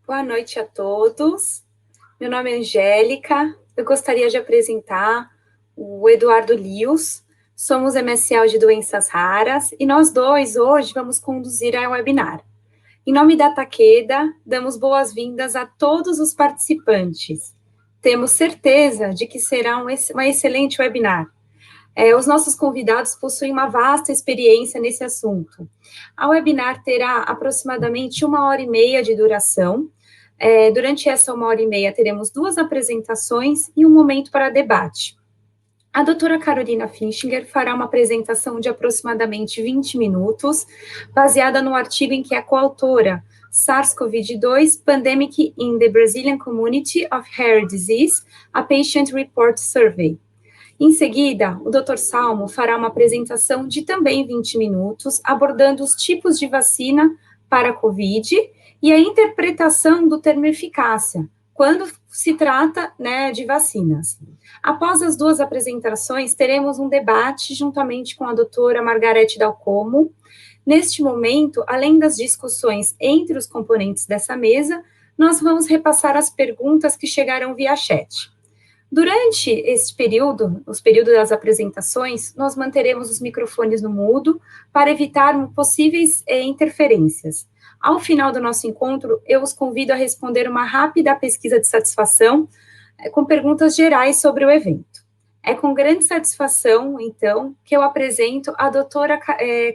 Boa noite a todos. Meu nome é Angélica. Eu gostaria de apresentar o Eduardo Lios. Somos MSL de doenças raras e nós dois hoje vamos conduzir a webinar. Em nome da Takeda, damos boas-vindas a todos os participantes. Temos certeza de que será uma excelente webinar. Os nossos convidados possuem uma vasta experiência nesse assunto. A webinar terá aproximadamente 1h30 de duração. Durante essa 1h30, teremos 2 apresentações e um momento para debate. A doutora Carolina Finchinger fará uma apresentação de aproximadamente 20 minutos, baseada no artigo em que é coautora, SARS-CoV-2 Pandemic in the Brazilian Community of Rare Disease, a Patient Report Survey. Em seguida, o Dr. Salmo fará uma apresentação de também 20 minutos, abordando os tipos de vacina para a COVID e a interpretação do termo eficácia, quando se trata, de vacinas. Após as 2 apresentações, teremos um debate juntamente com a doutora Margarete Dalcomo. Neste momento, além das discussões entre os componentes dessa mesa, nós vamos repassar as perguntas que chegaram via chat. Durante esse período, os períodos das apresentações, nós manteremos os microfones no mudo para evitar possíveis interferências. Ao final do nosso encontro, eu os convido a responder uma rápida pesquisa de satisfação com perguntas gerais sobre o evento. É com grande satisfação, então, que eu apresento a doutora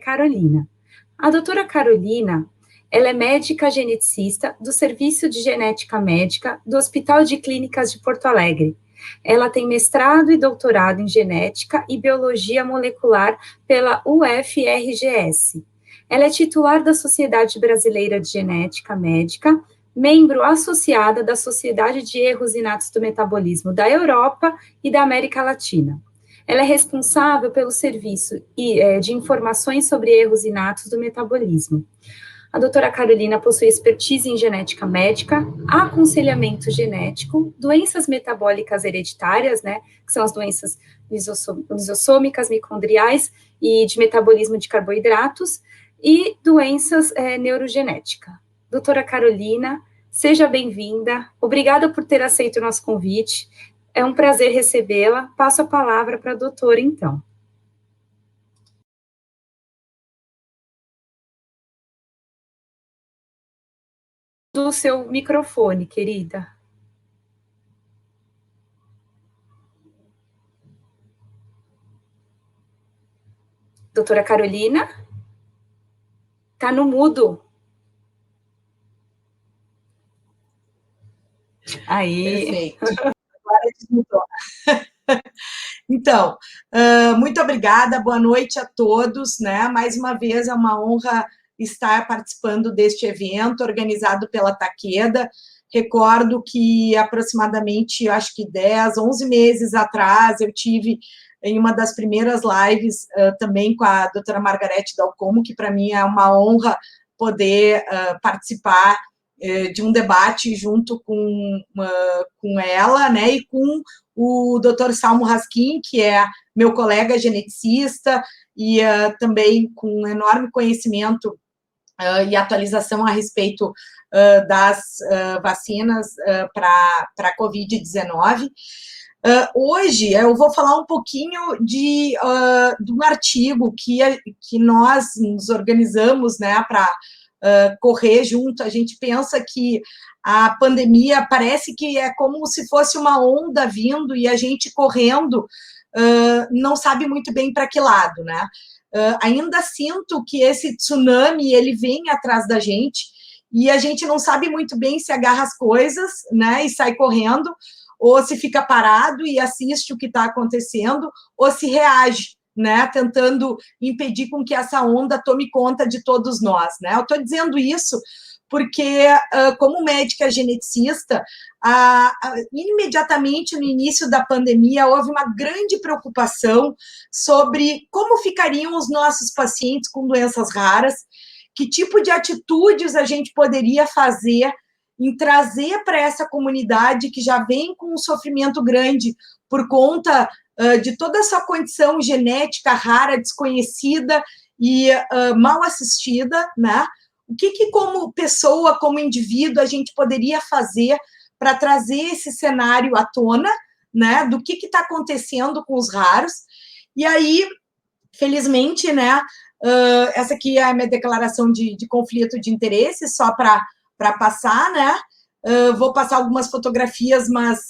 Carolina. A doutora Carolina, ela é médica geneticista do Serviço de Genética Médica do Hospital de Clínicas de Porto Alegre. Ela tem mestrado e doutorado em genética e biologia molecular pela UFRGS. Ela é titular da Sociedade Brasileira de Genética Médica, membro associada da Sociedade de Erros Inatos do Metabolismo da Europa e da América Latina. Ela é responsável pelo serviço de informações sobre erros inatos do metabolismo. A doutora Carolina possui expertise em genética médica, aconselhamento genético, doenças metabólicas hereditárias, que são as doenças lisossômicas, micondriais e de metabolismo de carboidratos, e doenças neurogenéticas. Doutora Carolina, seja bem-vinda. Obrigada por ter aceito o nosso convite. É um prazer recebê-la. Passo a palavra para a doutora, então. Do seu microfone, querida. Doutora Carolina? Tá no mudo. Aí. Perfeito. Agora desmutou. Então, muito obrigada, boa noite a todos, Mais uma vez é uma honra estar participando deste evento organizado pela Takeda. Recordo que aproximadamente, acho que 10, 11 meses atrás, eu tive em uma das primeiras lives também com a doutora Margarete Dalcomo, que para mim é uma honra poder participar de um debate junto com ela, e com o Dr. Salmo Raskin, que é meu colega geneticista e também com enorme conhecimento e atualização a respeito das vacinas para a Covid-19. Hoje eu vou falar um pouquinho de um artigo que nós nos organizamos para correr junto. A gente pensa que a pandemia parece que é como se fosse uma onda vindo e a gente correndo não sabe muito bem para que lado, ainda sinto que esse tsunami, ele vem atrás da gente e a gente não sabe muito bem se agarra as coisas, e sai correndo, ou se fica parado e assiste o que está acontecendo, ou se reage, tentando impedir com que essa onda tome conta de todos nós, Eu estou dizendo isso porque, como médica geneticista, imediatamente no início da pandemia, houve uma grande preocupação sobre como ficariam os nossos pacientes com doenças raras, que tipo de atitudes a gente poderia fazer em trazer para essa comunidade que já vem com um sofrimento grande por conta de toda essa condição genética rara, desconhecida e mal assistida, o que como pessoa, como indivíduo, a gente poderia fazer para trazer esse cenário à tona, né, do que está acontecendo com os raros. E aí, felizmente, né, essa aqui é a minha declaração de conflito de interesse, só para passar, né, vou passar algumas fotografias, mas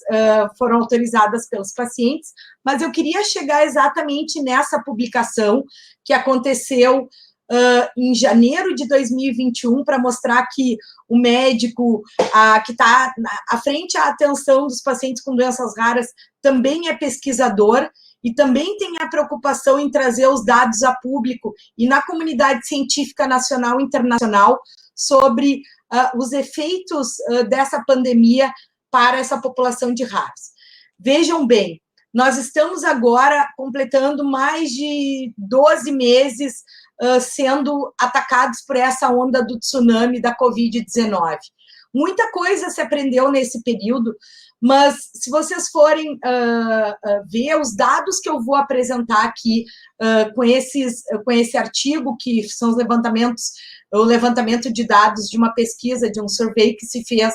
foram autorizadas pelos pacientes, mas eu queria chegar exatamente nessa publicação que aconteceu em janeiro de 2021, para mostrar que o médico que está à frente à atenção dos pacientes com doenças raras também é pesquisador e também tem a preocupação em trazer os dados a público e na comunidade científica nacional e internacional sobre os efeitos dessa pandemia para essa população de raros. Vejam bem, nós estamos agora completando mais de 12 meses sendo atacados por essa onda do tsunami da Covid-19. Muita coisa se aprendeu nesse período, mas se vocês forem ver os dados que eu vou apresentar aqui com esse artigo, que são os levantamentos, o levantamento de dados de uma pesquisa, de um survey que se fez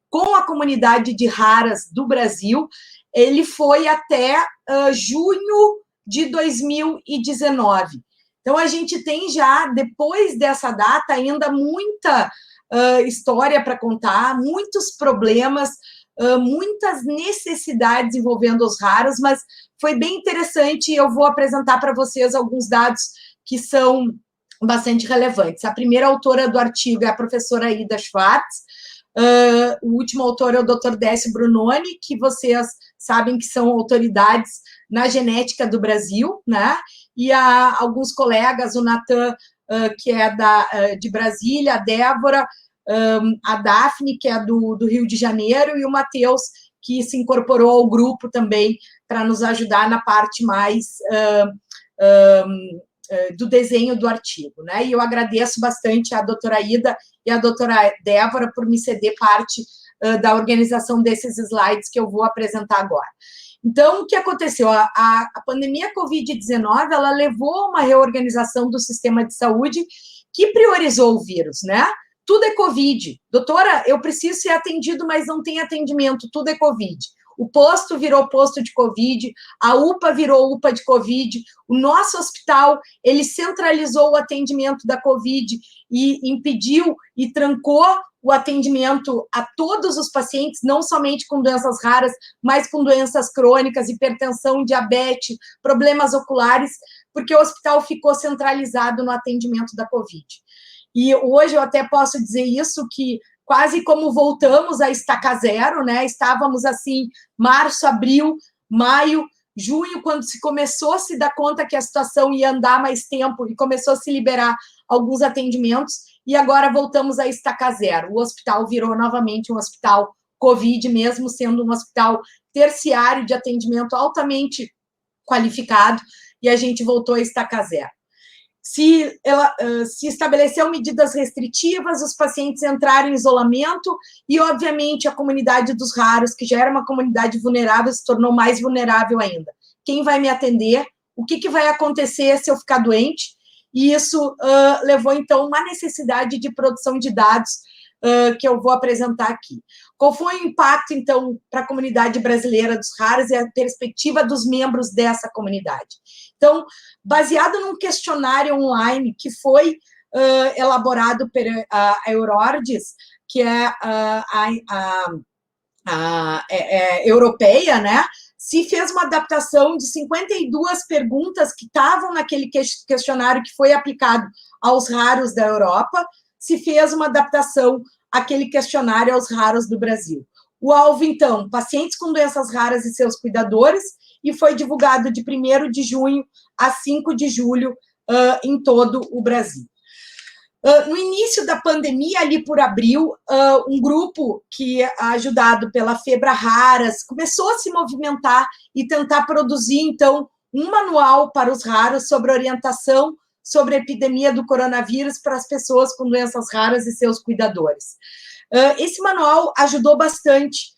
com a comunidade de raras do Brasil, ele foi até junho de 2019. Então, a gente tem já, depois dessa data, ainda muita história para contar, muitos problemas, muitas necessidades envolvendo os raros, mas foi bem interessante e eu vou apresentar para vocês alguns dados que são bastante relevantes. A primeira autora do artigo é a professora Ida Schwartz, o último autor é o Dr. Décio Brunoni, que vocês sabem que são autoridades na genética do Brasil, né? E há alguns colegas, o Natan, que é de Brasília, a Débora, a Daphne, que é do Rio de Janeiro, e o Matheus, que se incorporou ao grupo também para nos ajudar na parte mais do desenho do artigo, né? E eu agradeço bastante a doutora Ida e a doutora Débora por me ceder parte da organização desses slides que eu vou apresentar agora. Então, o que aconteceu? A pandemia Covid-19, ela levou a uma reorganização do sistema de saúde que priorizou o vírus, né? Tudo é Covid. Doutora, eu preciso ser atendido, mas não tem atendimento, tudo é Covid. O posto virou posto de Covid, a UPA virou UPA de Covid, o nosso hospital, ele centralizou o atendimento da Covid e impediu e trancou o atendimento a todos os pacientes, não somente com doenças raras, mas com doenças crônicas, hipertensão, diabetes, problemas oculares, porque o hospital ficou centralizado no atendimento da Covid. E hoje eu até posso dizer isso, que quase como voltamos a estaca zero, né? Estávamos assim, março, abril, maio, junho, quando se começou a se dar conta que a situação ia andar mais tempo e começou a se liberar alguns atendimentos, e agora voltamos a estaca zero. O hospital virou novamente um hospital Covid, mesmo sendo um hospital terciário de atendimento altamente qualificado, e a gente voltou a estaca zero. Se estabeleceu medidas restritivas, os pacientes entraram em isolamento e, obviamente, a comunidade dos raros, que já era uma comunidade vulnerável, se tornou mais vulnerável ainda. Quem vai me atender? O que vai acontecer se eu ficar doente? E isso levou, então, uma necessidade de produção de dados que eu vou apresentar aqui. Qual foi o impacto, então, para a comunidade brasileira dos raros e a perspectiva dos membros dessa comunidade? Então, baseado num questionário online que foi elaborado pela Eurordis, que é europeia, né? Se fez uma adaptação de 52 perguntas que estavam naquele questionário que foi aplicado aos raros da Europa, se fez uma adaptação àquele questionário aos raros do Brasil. O alvo, então, pacientes com doenças raras e seus cuidadores, e foi divulgado de 1º de junho a 5 de julho em todo o Brasil. No início da pandemia, ali por abril, um grupo que, ajudado pela Febra Raras, começou a se movimentar e tentar produzir, então, um manual para os raros sobre orientação sobre a epidemia do coronavírus para as pessoas com doenças raras e seus cuidadores. Esse manual ajudou bastante.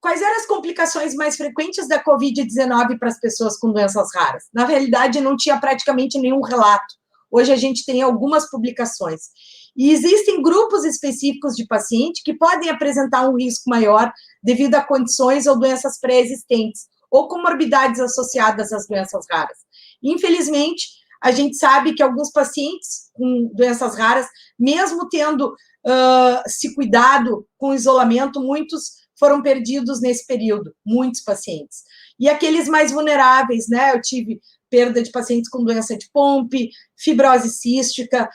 Quais eram as complicações mais frequentes da Covid-19 para as pessoas com doenças raras? Na realidade, não tinha praticamente nenhum relato. hoje a gente tem algumas publicações. E existem grupos específicos de paciente que podem apresentar um risco maior devido a condições ou doenças pré-existentes, ou comorbidades associadas às doenças raras. Infelizmente, a gente sabe que alguns pacientes com doenças raras, mesmo tendo se cuidado com isolamento, muitos foram perdidos nesse período, muitos pacientes. E aqueles mais vulneráveis, né? Eu tive perda de pacientes com doença de Pompe, fibrose cística,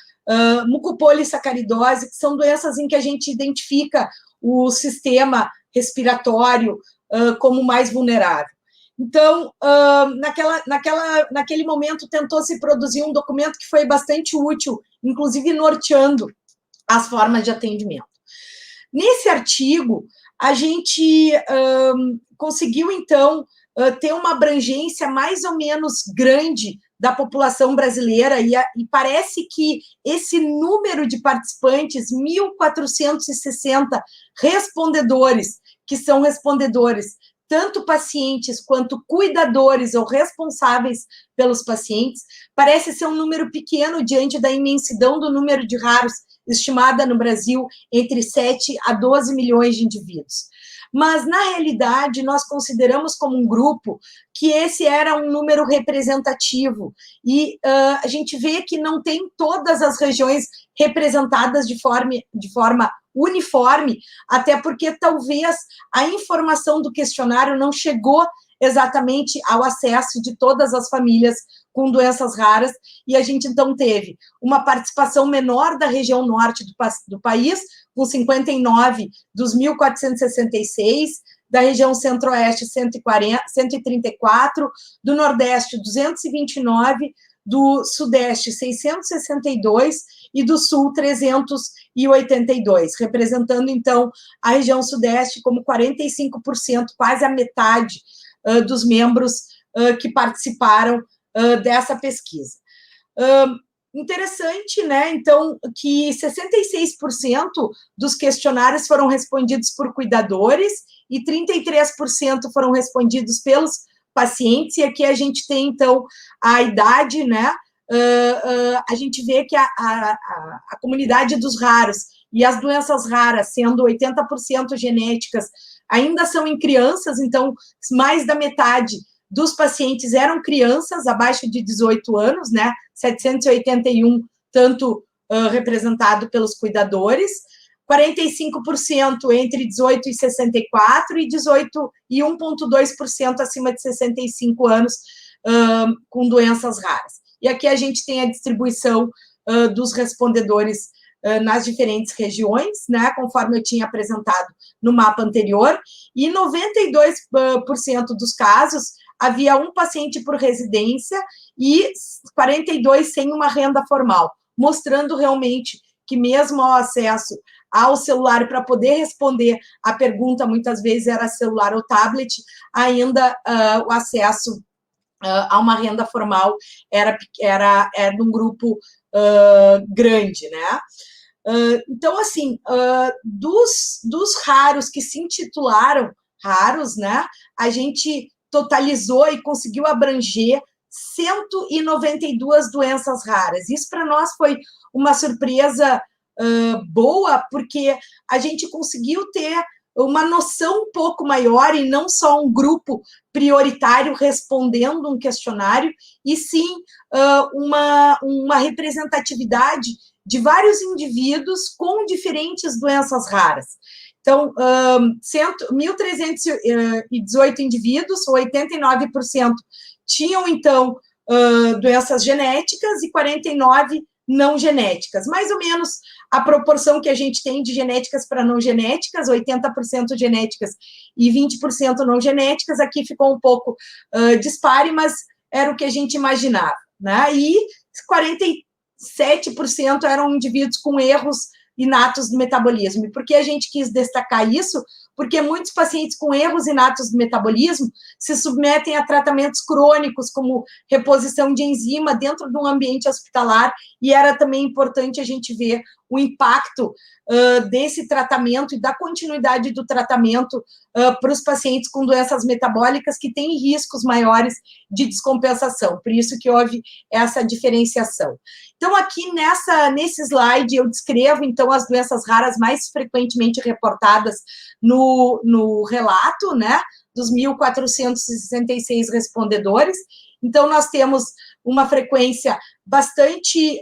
mucopolissacaridose, que são doenças em que a gente identifica o sistema respiratório como mais vulnerável. Então, naquele momento, tentou-se produzir um documento que foi bastante útil, inclusive norteando as formas de atendimento. Nesse artigo, a gente conseguiu, então, ter uma abrangência mais ou menos grande da população brasileira, e parece que esse número de participantes, 1.460 respondedores, que são respondedores tanto pacientes quanto cuidadores ou responsáveis pelos pacientes, parece ser um número pequeno diante da imensidão do número de raros estimada no Brasil entre 7 a 12 milhões de indivíduos. Mas, na realidade, nós consideramos como um grupo que esse era um número representativo, e a gente vê que não tem todas as regiões representadas de forma uniforme, até porque talvez a informação do questionário não chegou exatamente ao acesso de todas as famílias com doenças raras, e a gente, então, teve uma participação menor da região norte do país, com 59 dos 1.466, da região centro-oeste, 134, do nordeste, 229, do sudeste, 662, e do sul, 382, representando, então, a região sudeste como 45%, quase a metade dos membros que participaram dessa pesquisa. Interessante, né, então, que 66% dos questionários foram respondidos por cuidadores e 33% foram respondidos pelos pacientes, e aqui a gente tem, então, a idade, né, a gente vê que a comunidade dos raros e as doenças raras, sendo 80% genéticas, ainda são em crianças, então, mais da metade dos pacientes eram crianças abaixo de 18 anos, né, 781, tanto representado pelos cuidadores, 45% entre 18 e 64, e 1,2% acima de 65 anos com doenças raras. E aqui a gente tem a distribuição dos respondedores nas diferentes regiões, né, conforme eu tinha apresentado no mapa anterior, e 92% dos casos havia um paciente por residência e 42 sem uma renda formal, mostrando realmente que mesmo ao acesso ao celular para poder responder a pergunta, muitas vezes era celular ou tablet, ainda o acesso a uma renda formal era de um grupo grande, né? Então, assim, dos raros que se intitularam raros, né, a gente totalizou e conseguiu abranger 192 doenças raras. Isso para nós foi uma surpresa boa, porque a gente conseguiu ter uma noção um pouco maior, e não só um grupo prioritário respondendo um questionário, e sim uma representatividade de vários indivíduos com diferentes doenças raras. Então, 1.318 indivíduos, 89%, tinham, então, doenças genéticas e 49% não genéticas. Mais ou menos a proporção que a gente tem de genéticas para não genéticas, 80% genéticas e 20% não genéticas. Aqui ficou um pouco dispare, mas era o que a gente imaginava, né? E 47% eram indivíduos com erros inatos do metabolismo. E por que a gente quis destacar isso? porque muitos pacientes com erros inatos do metabolismo se submetem a tratamentos crônicos, como reposição de enzima dentro de um ambiente hospitalar, e era também importante a gente ver o impacto desse tratamento e da continuidade do tratamento para os pacientes com doenças metabólicas que têm riscos maiores de descompensação, por isso que houve essa diferenciação. Então, aqui nesse slide, eu descrevo, então, as doenças raras mais frequentemente reportadas no relato, né, dos 1.466 respondedores. Então, nós temos uma frequência bastante,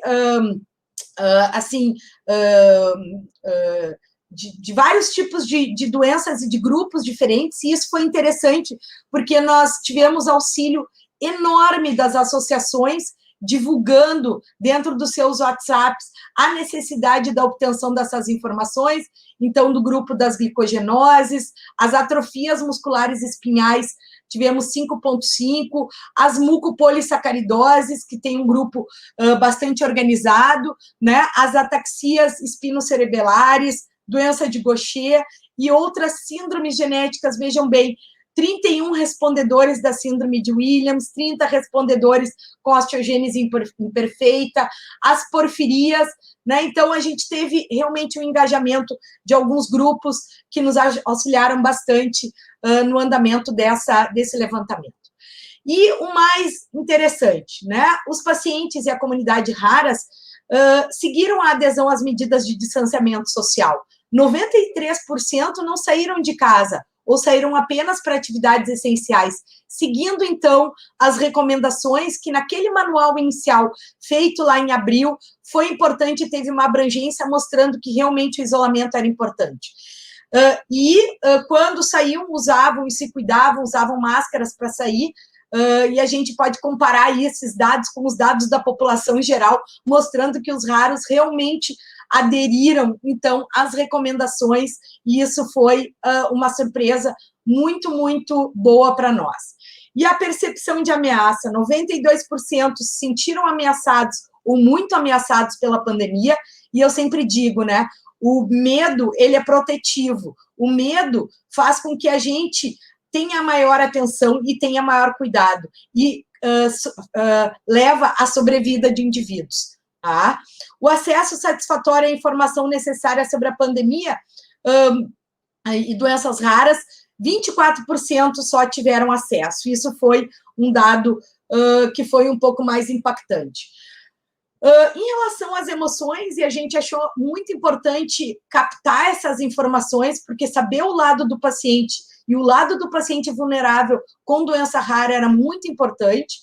de vários tipos de doenças e de grupos diferentes, e isso foi interessante, porque nós tivemos auxílio enorme das associações, divulgando dentro dos seus WhatsApps a necessidade da obtenção dessas informações, então, do grupo das glicogenoses, as atrofias musculares espinhais, tivemos 5,5, as mucopolissacaridoses, que tem um grupo bastante organizado, né, as ataxias espinocerebelares, doença de Gaucher e outras síndromes genéticas, vejam bem, 31 respondedores da síndrome de Williams, 30 respondedores com osteogênese imperfeita, as porfirias, né? Então, a gente teve realmente um engajamento de alguns grupos que nos auxiliaram bastante no andamento desse levantamento. E o mais interessante, né? Os pacientes e a comunidade raras seguiram a adesão às medidas de distanciamento social. 93% não saíram de casa, ou saíram apenas para atividades essenciais, seguindo, então, as recomendações que naquele manual inicial, feito lá em abril, foi importante, teve uma abrangência mostrando que realmente o isolamento era importante. Quando saíam, usavam e se cuidavam, usavam máscaras para sair, e a gente pode comparar esses dados com os dados da população em geral, mostrando que os raros realmente aderiram, então, às recomendações, e isso foi uma surpresa muito, muito boa para nós. E a percepção de ameaça, 92% se sentiram ameaçados ou muito ameaçados pela pandemia, e eu sempre digo, né, o medo, ele é protetivo, o medo faz com que a gente tenha maior atenção e tenha maior cuidado, e leva à sobrevida de indivíduos. Tá? O acesso satisfatório à informação necessária sobre a pandemia e doenças raras, 24% só tiveram acesso. Isso foi um dado que foi um pouco mais impactante. Em relação às emoções, e a gente achou muito importante captar essas informações, porque saber o lado do paciente e o lado do paciente vulnerável com doença rara era muito importante.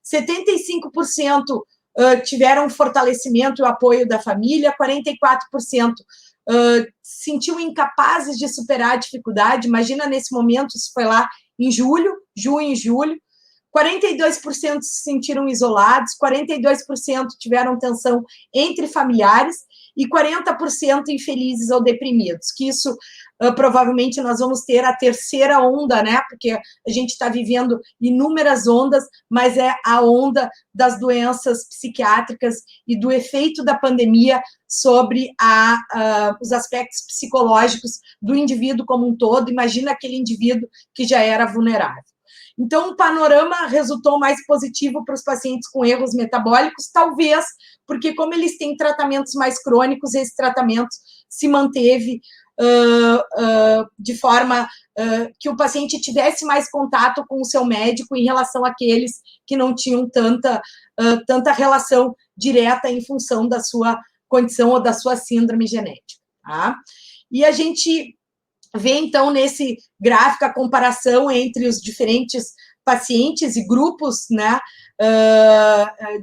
75% tiveram fortalecimento e o apoio da família, 44% sentiu incapazes de superar a dificuldade. Imagina nesse momento, isso foi lá em junho e julho. 42% se sentiram isolados, 42% tiveram tensão entre familiares e 40% infelizes ou deprimidos, que isso provavelmente nós vamos ter a terceira onda, né, porque a gente está vivendo inúmeras ondas, mas é a onda das doenças psiquiátricas e do efeito da pandemia sobre os aspectos psicológicos do indivíduo como um todo. Imagina aquele indivíduo que já era vulnerável. Então, o panorama resultou mais positivo para os pacientes com erros metabólicos, talvez porque, como eles têm tratamentos mais crônicos, esse tratamento se manteve de forma que o paciente tivesse mais contato com o seu médico em relação àqueles que não tinham tanta relação direta em função da sua condição ou da sua síndrome genética. Tá? E a gente vê, então, nesse gráfico a comparação entre os diferentes pacientes e grupos, né,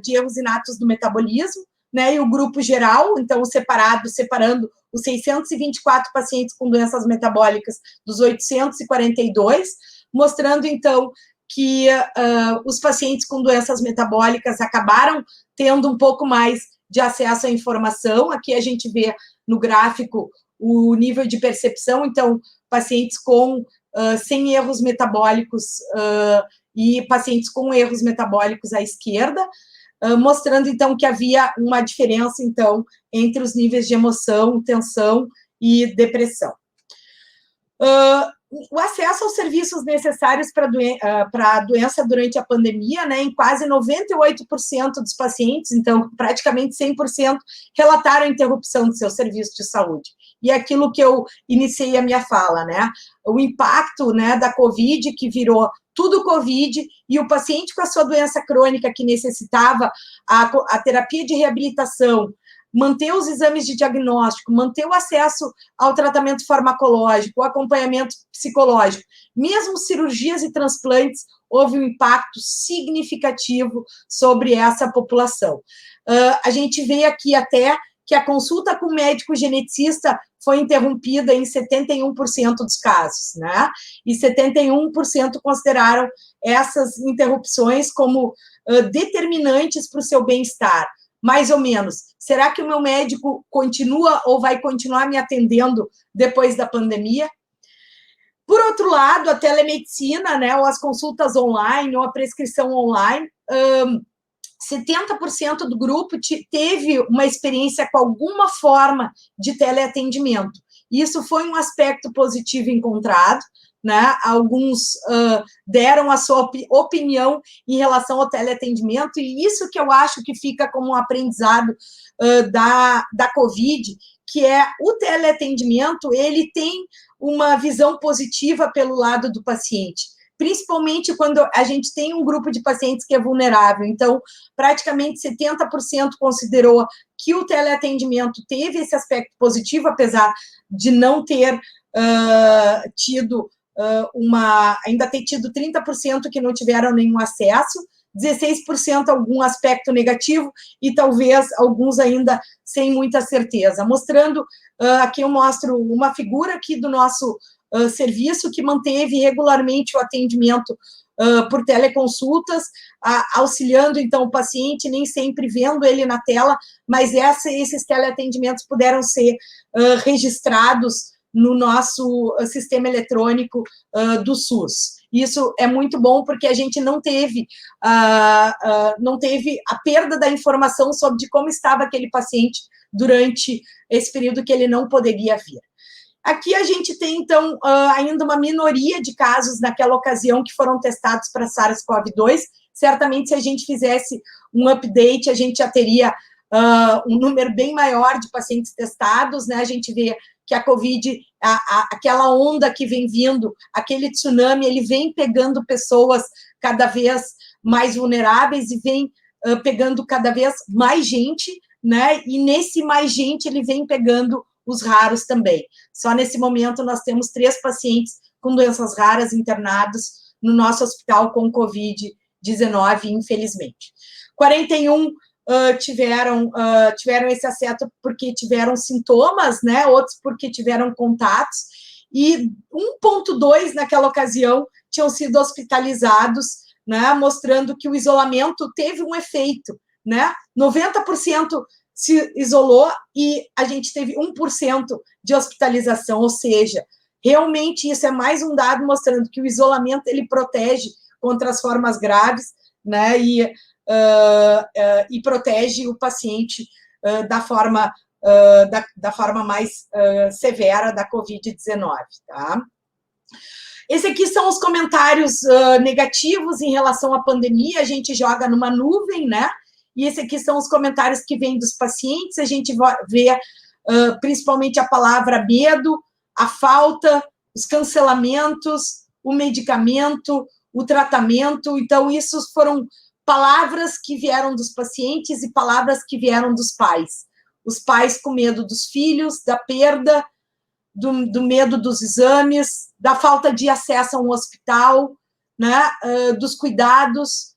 de erros inatos do metabolismo, né, e o grupo geral, então, separando os 624 pacientes com doenças metabólicas dos 842, mostrando, então, que os pacientes com doenças metabólicas acabaram tendo um pouco mais de acesso à informação. Aqui a gente vê no gráfico o nível de percepção, então, pacientes sem erros metabólicos e pacientes com erros metabólicos à esquerda, mostrando, então, que havia uma diferença, então, entre os níveis de emoção, tensão e depressão. O acesso aos serviços necessários para a doença durante a pandemia, né, em quase 98% dos pacientes, então praticamente 100%, relataram a interrupção do seu serviço de saúde. E é aquilo que eu iniciei a minha fala, né, o impacto, né, da Covid, que virou tudo Covid, e o paciente com a sua doença crônica que necessitava a terapia de reabilitação, manter os exames de diagnóstico, manter o acesso ao tratamento farmacológico, o acompanhamento psicológico, mesmo cirurgias e transplantes, houve um impacto significativo sobre essa população. A gente vê aqui até que a consulta com o médico geneticista foi interrompida em 71% dos casos, né? E 71% consideraram essas interrupções como determinantes para o seu bem-estar. Mais ou menos. Será que o meu médico continua ou vai continuar me atendendo depois da pandemia? Por outro lado, a telemedicina, né, ou as consultas online, ou a prescrição online, 70% do grupo teve uma experiência com alguma forma de teleatendimento. Isso foi um aspecto positivo encontrado, né? Alguns deram a sua opinião em relação ao teleatendimento, e isso que eu acho que fica como um aprendizado da Covid, que é o teleatendimento, ele tem uma visão positiva pelo lado do paciente, principalmente quando a gente tem um grupo de pacientes que é vulnerável. Então, praticamente 70% considerou que o teleatendimento teve esse aspecto positivo, apesar de não ter tido ainda ter tido 30% que não tiveram nenhum acesso, 16% algum aspecto negativo e talvez alguns ainda sem muita certeza. Mostrando, aqui eu mostro uma figura aqui do nosso serviço que manteve regularmente o atendimento por teleconsultas, auxiliando, então, o paciente, nem sempre vendo ele na tela, mas esses teleatendimentos puderam ser registrados no nosso sistema eletrônico do SUS. Isso é muito bom, porque a gente não teve a perda da informação sobre como estava aquele paciente durante esse período que ele não poderia vir. Aqui a gente tem, então, ainda uma minoria de casos naquela ocasião que foram testados para SARS-CoV-2. Certamente, se a gente fizesse um update, a gente já teria um número bem maior de pacientes testados, né? A gente vê que a Covid, aquela onda que vem vindo, aquele tsunami, ele vem pegando pessoas cada vez mais vulneráveis e vem pegando cada vez mais gente, né? E nesse mais gente, ele vem pegando os raros também. Só nesse momento nós temos 3 pacientes com doenças raras internados no nosso hospital com Covid-19, infelizmente. 41 tiveram esse acesso porque tiveram sintomas, né? Outros porque tiveram contatos, e 1,2 naquela ocasião tinham sido hospitalizados, né? Mostrando que o isolamento teve um efeito, né? 90% se isolou e a gente teve 1% de hospitalização, ou seja, realmente isso é mais um dado mostrando que o isolamento ele protege contra as formas graves, né, e protege o paciente da forma mais severa da Covid-19, tá? Esse aqui são os comentários negativos em relação à pandemia, a gente joga numa nuvem, né? E esse aqui são os comentários que vêm dos pacientes, a gente vê principalmente a palavra medo, a falta, os cancelamentos, o medicamento, o tratamento. Então, isso foram palavras que vieram dos pacientes e palavras que vieram dos pais. Os pais com medo dos filhos, da perda, do medo dos exames, da falta de acesso a um hospital, né? Dos cuidados.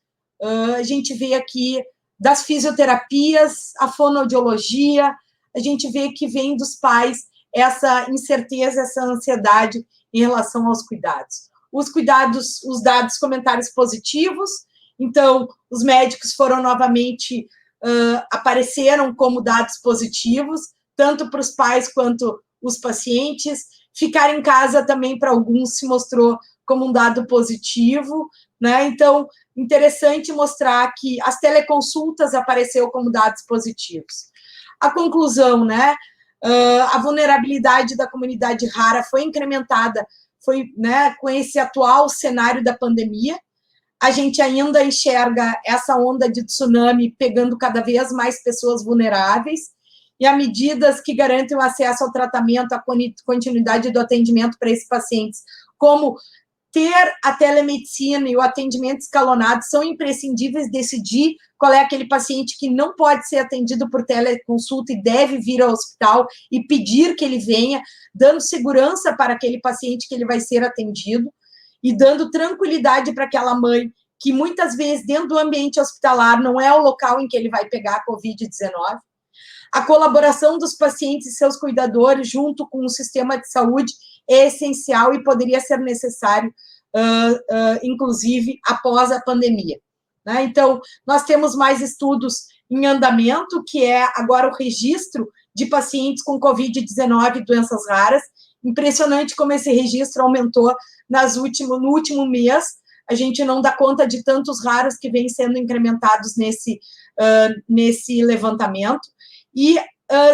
A gente vê aqui das fisioterapias, a fonoaudiologia, a gente vê que vem dos pais essa incerteza, essa ansiedade em relação aos cuidados. Os cuidados, os dados, comentários positivos, então, os médicos foram novamente, apareceram como dados positivos, tanto para os pais quanto os pacientes. Ficar em casa também, para alguns, se mostrou como um dado positivo, né? Então, interessante mostrar que as teleconsultas apareceu como dados positivos. A conclusão, né? A vulnerabilidade da comunidade rara foi incrementada, né, com esse atual cenário da pandemia. A gente ainda enxerga essa onda de tsunami pegando cada vez mais pessoas vulneráveis, e há medidas que garantem o acesso ao tratamento, a continuidade do atendimento para esses pacientes, como ter a telemedicina e o atendimento escalonado, são imprescindíveis. Decidir qual é aquele paciente que não pode ser atendido por teleconsulta e deve vir ao hospital e pedir que ele venha, dando segurança para aquele paciente que ele vai ser atendido e dando tranquilidade para aquela mãe que muitas vezes dentro do ambiente hospitalar não é o local em que ele vai pegar a Covid-19. A colaboração dos pacientes e seus cuidadores junto com o sistema de saúde é essencial e poderia ser necessário, inclusive, após a pandemia. Né? Então, nós temos mais estudos em andamento, que é agora o registro de pacientes com Covid-19 e doenças raras. Impressionante como esse registro aumentou no último mês. A gente não dá conta de tantos raros que vêm sendo incrementados nesse levantamento. E,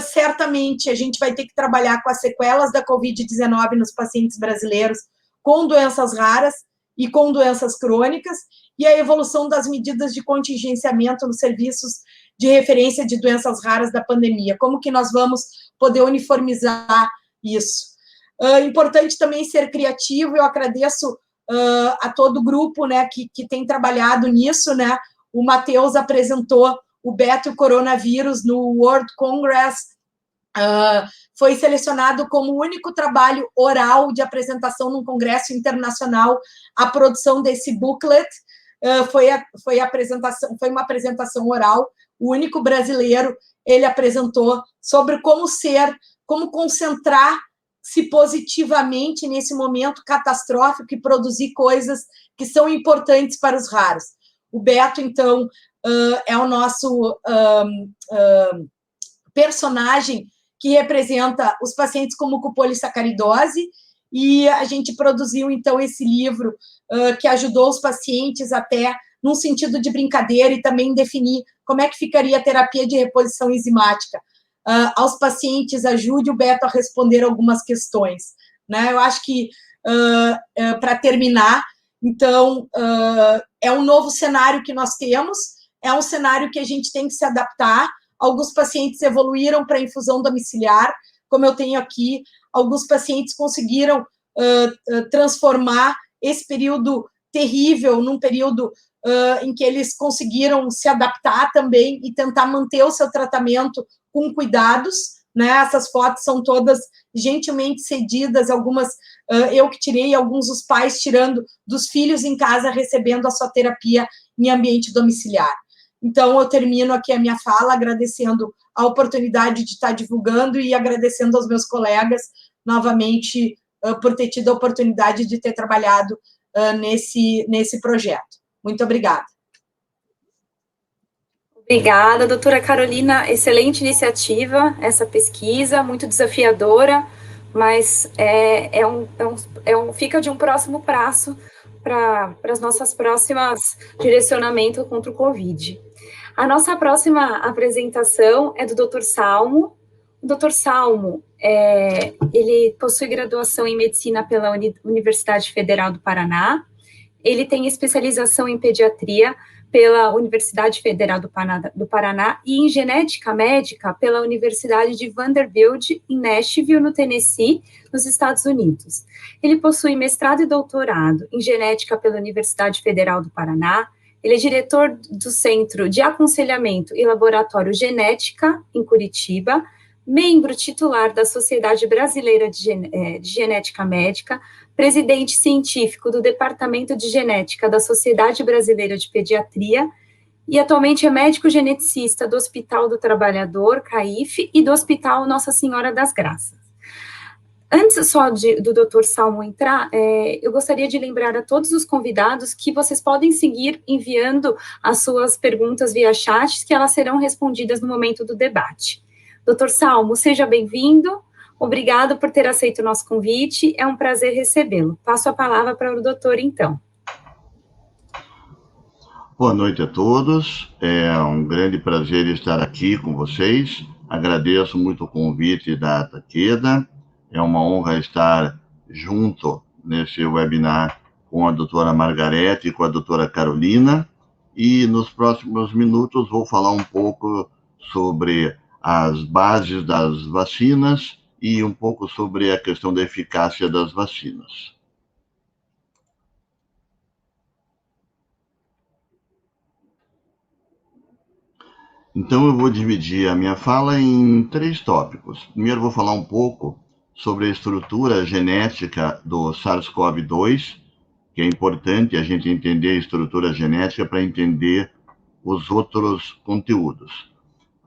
certamente, a gente vai ter que trabalhar com as sequelas da Covid-19 nos pacientes brasileiros com doenças raras e com doenças crônicas, e a evolução das medidas de contingenciamento nos serviços de referência de doenças raras da pandemia. Como que nós vamos poder uniformizar isso? Importante também ser criativo. Eu agradeço a todo o grupo, né, que tem trabalhado nisso, né? O Matheus apresentou o Beto e o coronavírus no World Congress, foi selecionado como o único trabalho oral de apresentação num congresso internacional a produção desse booklet. Foi uma apresentação oral, o único brasileiro. Ele apresentou sobre como concentrar-se positivamente nesse momento catastrófico e produzir coisas que são importantes para os raros. O Beto, então, é o nosso personagem que representa os pacientes com mucopolissacaridose, e a gente produziu, então, esse livro que ajudou os pacientes até num sentido de brincadeira e também definir como é que ficaria a terapia de reposição enzimática. Aos pacientes, ajude o Beto a responder algumas questões. Né? Eu acho que, para terminar, então, é um novo cenário que nós temos, é um cenário que a gente tem que se adaptar. Alguns pacientes evoluíram para infusão domiciliar, como eu tenho aqui. Alguns pacientes conseguiram transformar esse período terrível num período em que eles conseguiram se adaptar também e tentar manter o seu tratamento com cuidados. Né? Essas fotos são todas gentilmente cedidas, algumas eu que tirei, alguns os pais tirando dos filhos em casa, recebendo a sua terapia em ambiente domiciliar. Então, eu termino aqui a minha fala agradecendo a oportunidade de estar divulgando e agradecendo aos meus colegas, novamente, por ter tido a oportunidade de ter trabalhado nesse projeto. Muito obrigada. Obrigada, doutora Carolina. Excelente iniciativa, essa pesquisa, muito desafiadora, mas fica de um próximo passo para as nossas próximas direcionamentos contra o Covid. A nossa próxima apresentação é do Dr. Salmo. O Dr. Salmo, ele possui graduação em medicina pela Universidade Federal do Paraná. Ele tem especialização em pediatria pela Universidade Federal do Paraná e em genética médica pela Universidade de Vanderbilt, em Nashville, no Tennessee, nos Estados Unidos. Ele possui mestrado e doutorado em genética pela Universidade Federal do Paraná. Ele é diretor do Centro de Aconselhamento e Laboratório Genética, em Curitiba, membro titular da Sociedade Brasileira de Genética Médica, presidente científico do Departamento de Genética da Sociedade Brasileira de Pediatria e atualmente é médico geneticista do Hospital do Trabalhador, CAIF, e do Hospital Nossa Senhora das Graças. Antes só do Dr. Salmo entrar, eu gostaria de lembrar a todos os convidados que vocês podem seguir enviando as suas perguntas via chat, que elas serão respondidas no momento do debate. Dr. Salmo, seja bem-vindo. Obrigado por ter aceito o nosso convite. É um prazer recebê-lo. Passo a palavra para o doutor, então. Boa noite a todos. É um grande prazer estar aqui com vocês, Agradeço muito o convite da Takeda. É uma honra estar junto nesse webinar com a doutora Margarete e com a doutora Carolina. E nos próximos minutos vou falar um pouco sobre as bases das vacinas e um pouco sobre a questão da eficácia das vacinas. Então, eu vou dividir a minha fala em 3 tópicos. Primeiro, vou falar um pouco sobre a estrutura genética do SARS-CoV-2, que é importante a gente entender a estrutura genética para entender os outros conteúdos.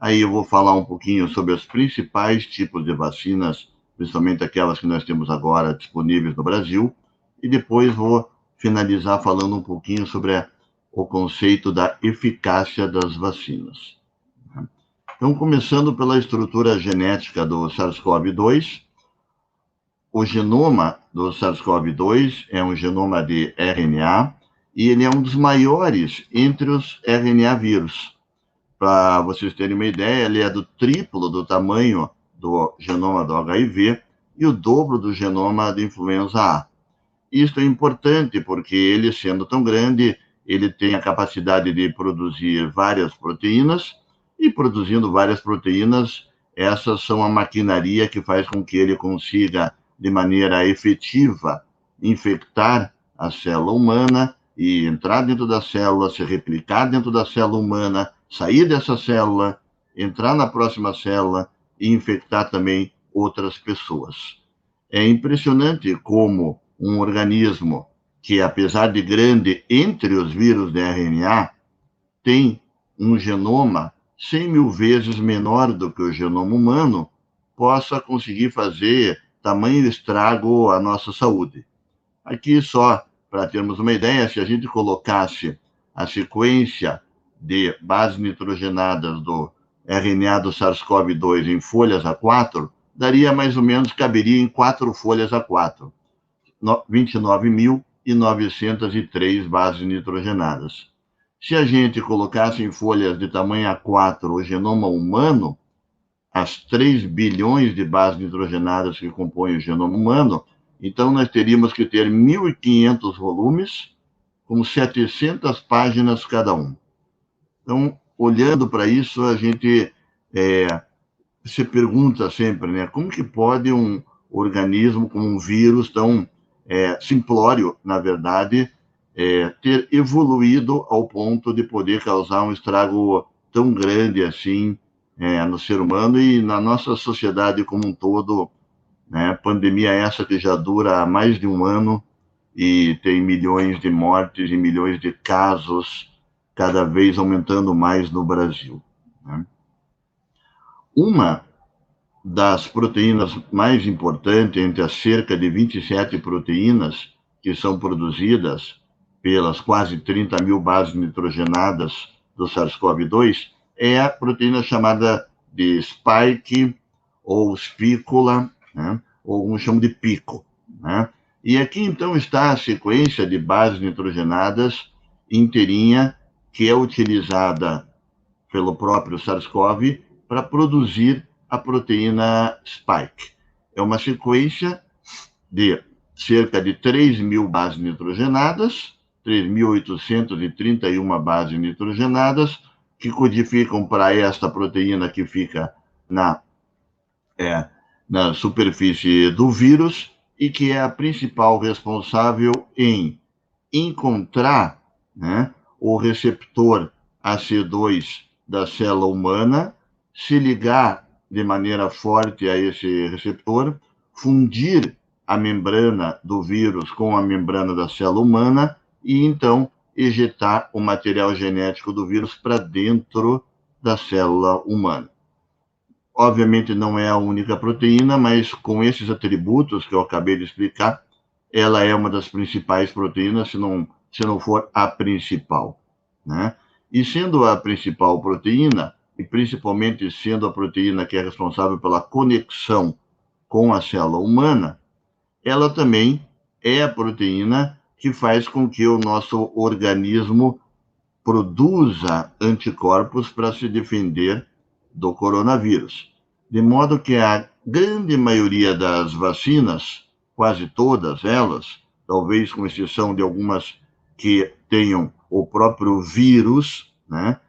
Aí eu vou falar um pouquinho sobre os principais tipos de vacinas, principalmente aquelas que nós temos agora disponíveis no Brasil, e depois vou finalizar falando um pouquinho sobre o conceito da eficácia das vacinas. Então, começando pela estrutura genética do SARS-CoV-2, o genoma do SARS-CoV-2 é um genoma de RNA e ele é um dos maiores entre os RNA vírus. Para vocês terem uma ideia, ele é do triplo do tamanho do genoma do HIV e o dobro do genoma da influenza A. Isso é importante porque ele, sendo tão grande, ele tem a capacidade de produzir várias proteínas, e produzindo várias proteínas, essas são a maquinaria que faz com que ele consiga, de maneira efetiva, infectar a célula humana e entrar dentro da célula, se replicar dentro da célula humana, sair dessa célula, entrar na próxima célula e infectar também outras pessoas. É impressionante como um organismo que, apesar de grande entre os vírus de RNA, tem um genoma 100 mil vezes menor do que o genoma humano, possa conseguir fazer tamanho estrago à nossa saúde. Aqui, só para termos uma ideia, se a gente colocasse a sequência de bases nitrogenadas do RNA do SARS-CoV-2 em folhas A4, daria mais ou menos, caberia em 4 folhas A4, 29.903 bases nitrogenadas. Se a gente colocasse em folhas de tamanho A4 o genoma humano, as 3 bilhões de bases nitrogenadas que compõem o genoma humano, então nós teríamos que ter 1.500 volumes, com 700 páginas cada um. Então, olhando para isso, a gente se pergunta sempre, né, como que pode um organismo como um vírus tão simplório, na verdade, ter evoluído ao ponto de poder causar um estrago tão grande assim no ser humano e na nossa sociedade como um todo, né? Pandemia essa que já dura há mais de um ano e tem milhões de mortes e milhões de casos, cada vez aumentando mais no Brasil, né? Uma das proteínas mais importantes, entre as cerca de 27 proteínas que são produzidas pelas quase 30 mil bases nitrogenadas do SARS-CoV-2, é a proteína chamada de spike ou spícula, né? Ou alguns chamam de pico, né? E aqui, então, está a sequência de bases nitrogenadas inteirinha, que é utilizada pelo próprio SARS-CoV para produzir a proteína spike. É uma sequência de cerca de 3 mil bases nitrogenadas, 3.831 bases nitrogenadas, que codificam para esta proteína que fica na superfície do vírus e que é a principal responsável em encontrar, né, o receptor AC2 da célula humana, se ligar de maneira forte a esse receptor, fundir a membrana do vírus com a membrana da célula humana e, então, ejetar o material genético do vírus para dentro da célula humana. Obviamente não é a única proteína, mas com esses atributos que eu acabei de explicar, ela é uma das principais proteínas, se não for a principal, né? E sendo a principal proteína, e principalmente sendo a proteína que é responsável pela conexão com a célula humana, ela também é a proteína que faz com que o nosso organismo produza anticorpos para se defender do coronavírus. de modo que a grande maioria das vacinas, quase todas elas, talvez com exceção de algumas que tenham o próprio vírus, né,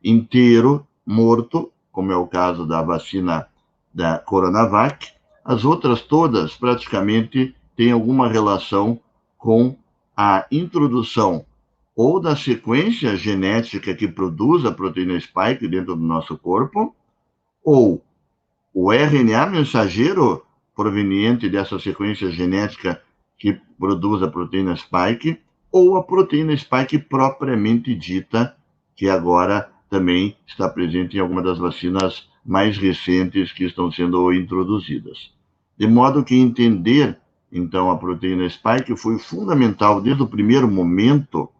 inteiro, morto, como é o caso da vacina da Coronavac, as outras todas praticamente têm alguma relação com a introdução ou da sequência genética que produz a proteína spike dentro do nosso corpo, ou o RNA mensageiro proveniente dessa sequência genética que produz a proteína spike, ou a proteína spike propriamente dita, que agora também está presente em alguma das vacinas mais recentes que estão sendo introduzidas. De modo que entender, então, a proteína spike foi fundamental desde o primeiro momento,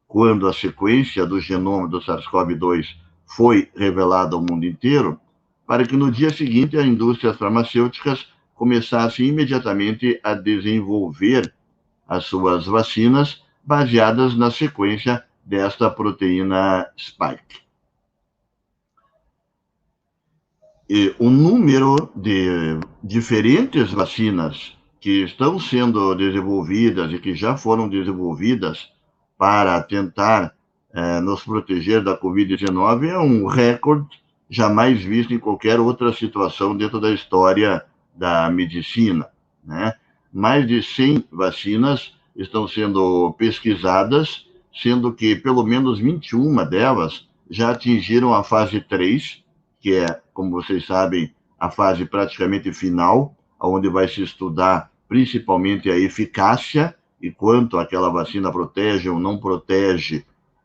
quando a sequência do genoma do SARS-CoV-2 foi revelada ao mundo inteiro, para que no dia seguinte as indústrias farmacêuticas começassem imediatamente a desenvolver as suas vacinas baseadas na sequência desta proteína spike. E o número de diferentes vacinas que estão sendo desenvolvidas e que já foram desenvolvidas para tentar nos proteger da Covid-19 é um recorde jamais visto em qualquer outra situação dentro da história da medicina, né? Mais de 100 vacinas estão sendo pesquisadas, sendo que pelo menos 21 delas já atingiram a fase 3, que é, como vocês sabem, a fase praticamente final, onde vai se estudar principalmente a eficácia e quanto aquela vacina protege ou não protege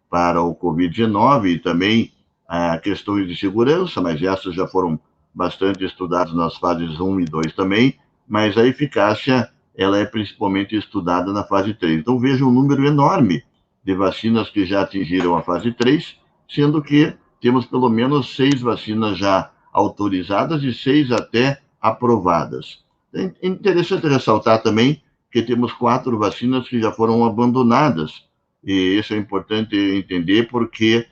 para o Covid-19 e também questões de segurança, mas essas já foram bastante estudadas nas fases 1 e 2 também, mas a eficácia ela é principalmente estudada na fase 3. Então veja um número enorme de vacinas que já atingiram a fase 3, sendo que temos pelo menos 6 vacinas já autorizadas e 6 até aprovadas. É interessante ressaltar também que temos 4 vacinas que já foram abandonadas, e isso é importante entender porque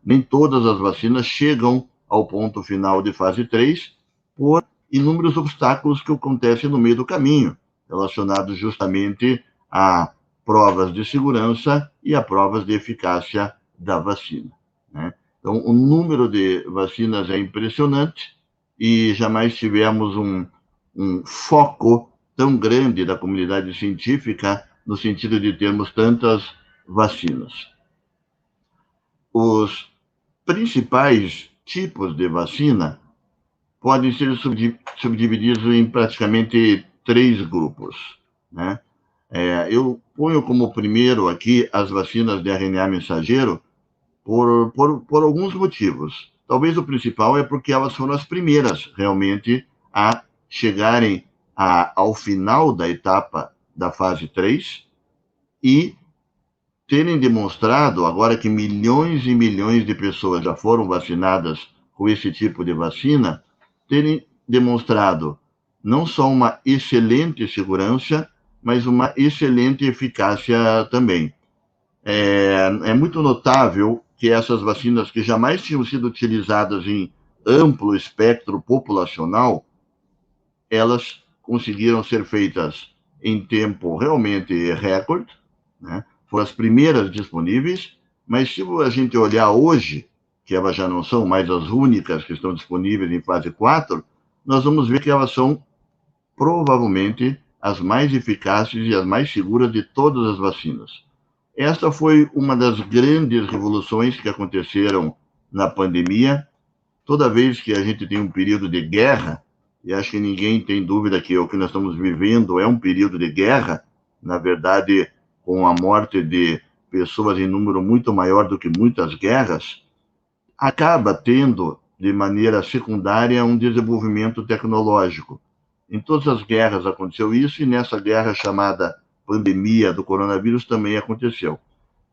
nem todas as vacinas chegam ao ponto final de fase 3 por inúmeros obstáculos que acontecem no meio do caminho, relacionados justamente a provas de segurança e a provas de eficácia da vacina, né? Então, o número de vacinas é impressionante e jamais tivemos um foco tão grande da comunidade científica no sentido de termos tantas vacinas. Os principais tipos de vacina podem ser subdivididos em praticamente 3 grupos, né? Eu ponho como primeiro aqui as vacinas de RNA mensageiro por alguns motivos. Talvez o principal é porque elas foram as primeiras realmente a chegarem ao final da etapa da fase 3 e terem demonstrado, agora que milhões e milhões de pessoas já foram vacinadas com esse tipo de vacina, terem demonstrado não só uma excelente segurança, mas uma excelente eficácia também. É muito notável que essas vacinas que jamais tinham sido utilizadas em amplo espectro populacional, elas conseguiram ser feitas em tempo realmente recorde, né? Foram as primeiras disponíveis, mas se a gente olhar hoje, que elas já não são mais as únicas que estão disponíveis em fase 4, nós vamos ver que elas são provavelmente as mais eficazes e as mais seguras de todas as vacinas. Esta foi uma das grandes revoluções que aconteceram na pandemia. Toda vez que a gente tem um período de guerra, e acho que ninguém tem dúvida que o que nós estamos vivendo é um período de guerra, na verdade, com a morte de pessoas em número muito maior do que muitas guerras, acaba tendo, de maneira secundária, um desenvolvimento tecnológico. Em todas as guerras aconteceu isso, e nessa guerra chamada pandemia do coronavírus também aconteceu.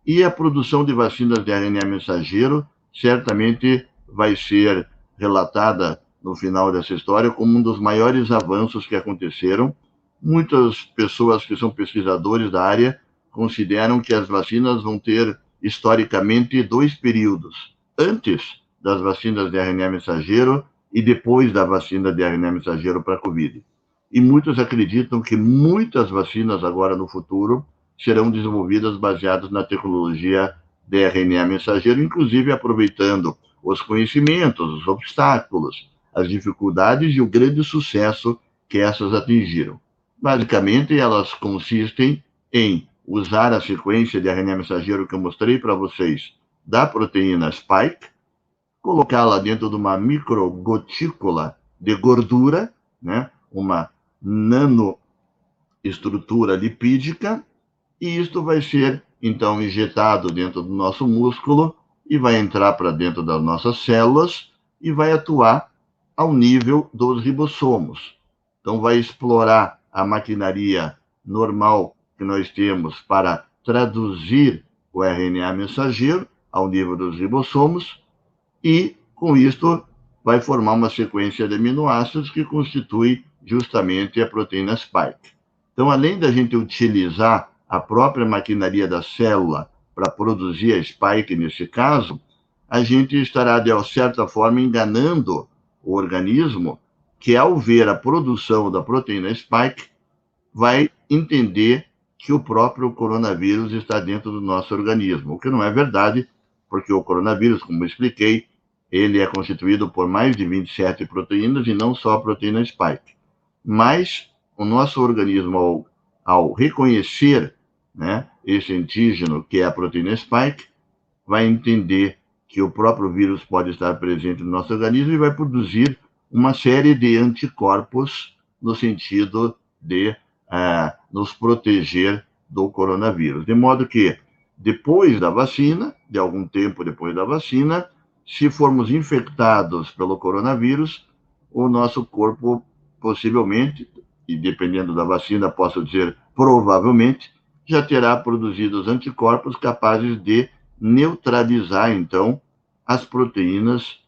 E a produção de vacinas de RNA mensageiro certamente vai ser relatada no final dessa história como um dos maiores avanços que aconteceram. Muitas pessoas que são pesquisadores da área consideram que as vacinas vão ter, historicamente, 2 períodos. Antes das vacinas de RNA mensageiro e depois da vacina de RNA mensageiro para a Covid. E muitos acreditam que muitas vacinas agora no futuro serão desenvolvidas baseadas na tecnologia de RNA mensageiro, inclusive aproveitando os conhecimentos, os obstáculos, as dificuldades e o grande sucesso que essas atingiram. Basicamente, elas consistem em usar a sequência de RNA mensageiro que eu mostrei para vocês da proteína spike, colocá-la dentro de uma microgotícula de gordura, né, uma nanoestrutura lipídica, e isto vai ser, então, injetado dentro do nosso músculo e vai entrar para dentro das nossas células e vai atuar ao nível dos ribossomos. Então, vai explorar a maquinaria normal que nós temos para traduzir o RNA mensageiro ao nível dos ribossomos e, com isto, vai formar uma sequência de aminoácidos que constitui justamente a proteína spike. Então, além da gente utilizar a própria maquinaria da célula para produzir a spike, nesse caso, a gente estará, de certa forma, enganando o organismo, que ao ver a produção da proteína spike, vai entender que o próprio coronavírus está dentro do nosso organismo, o que não é verdade, porque o coronavírus, como eu expliquei, ele é constituído por mais de 27 proteínas e não só a proteína spike. Mas o nosso organismo, ao reconhecer, né, esse antígeno, que é a proteína spike, vai entender que o próprio vírus pode estar presente no nosso organismo e vai produzir uma série de anticorpos no sentido de nos proteger do coronavírus. De modo que, depois da vacina, de algum tempo depois da vacina, se formos infectados pelo coronavírus, o nosso corpo possivelmente, e dependendo da vacina, posso dizer provavelmente, já terá produzido os anticorpos capazes de neutralizar, então, as proteínas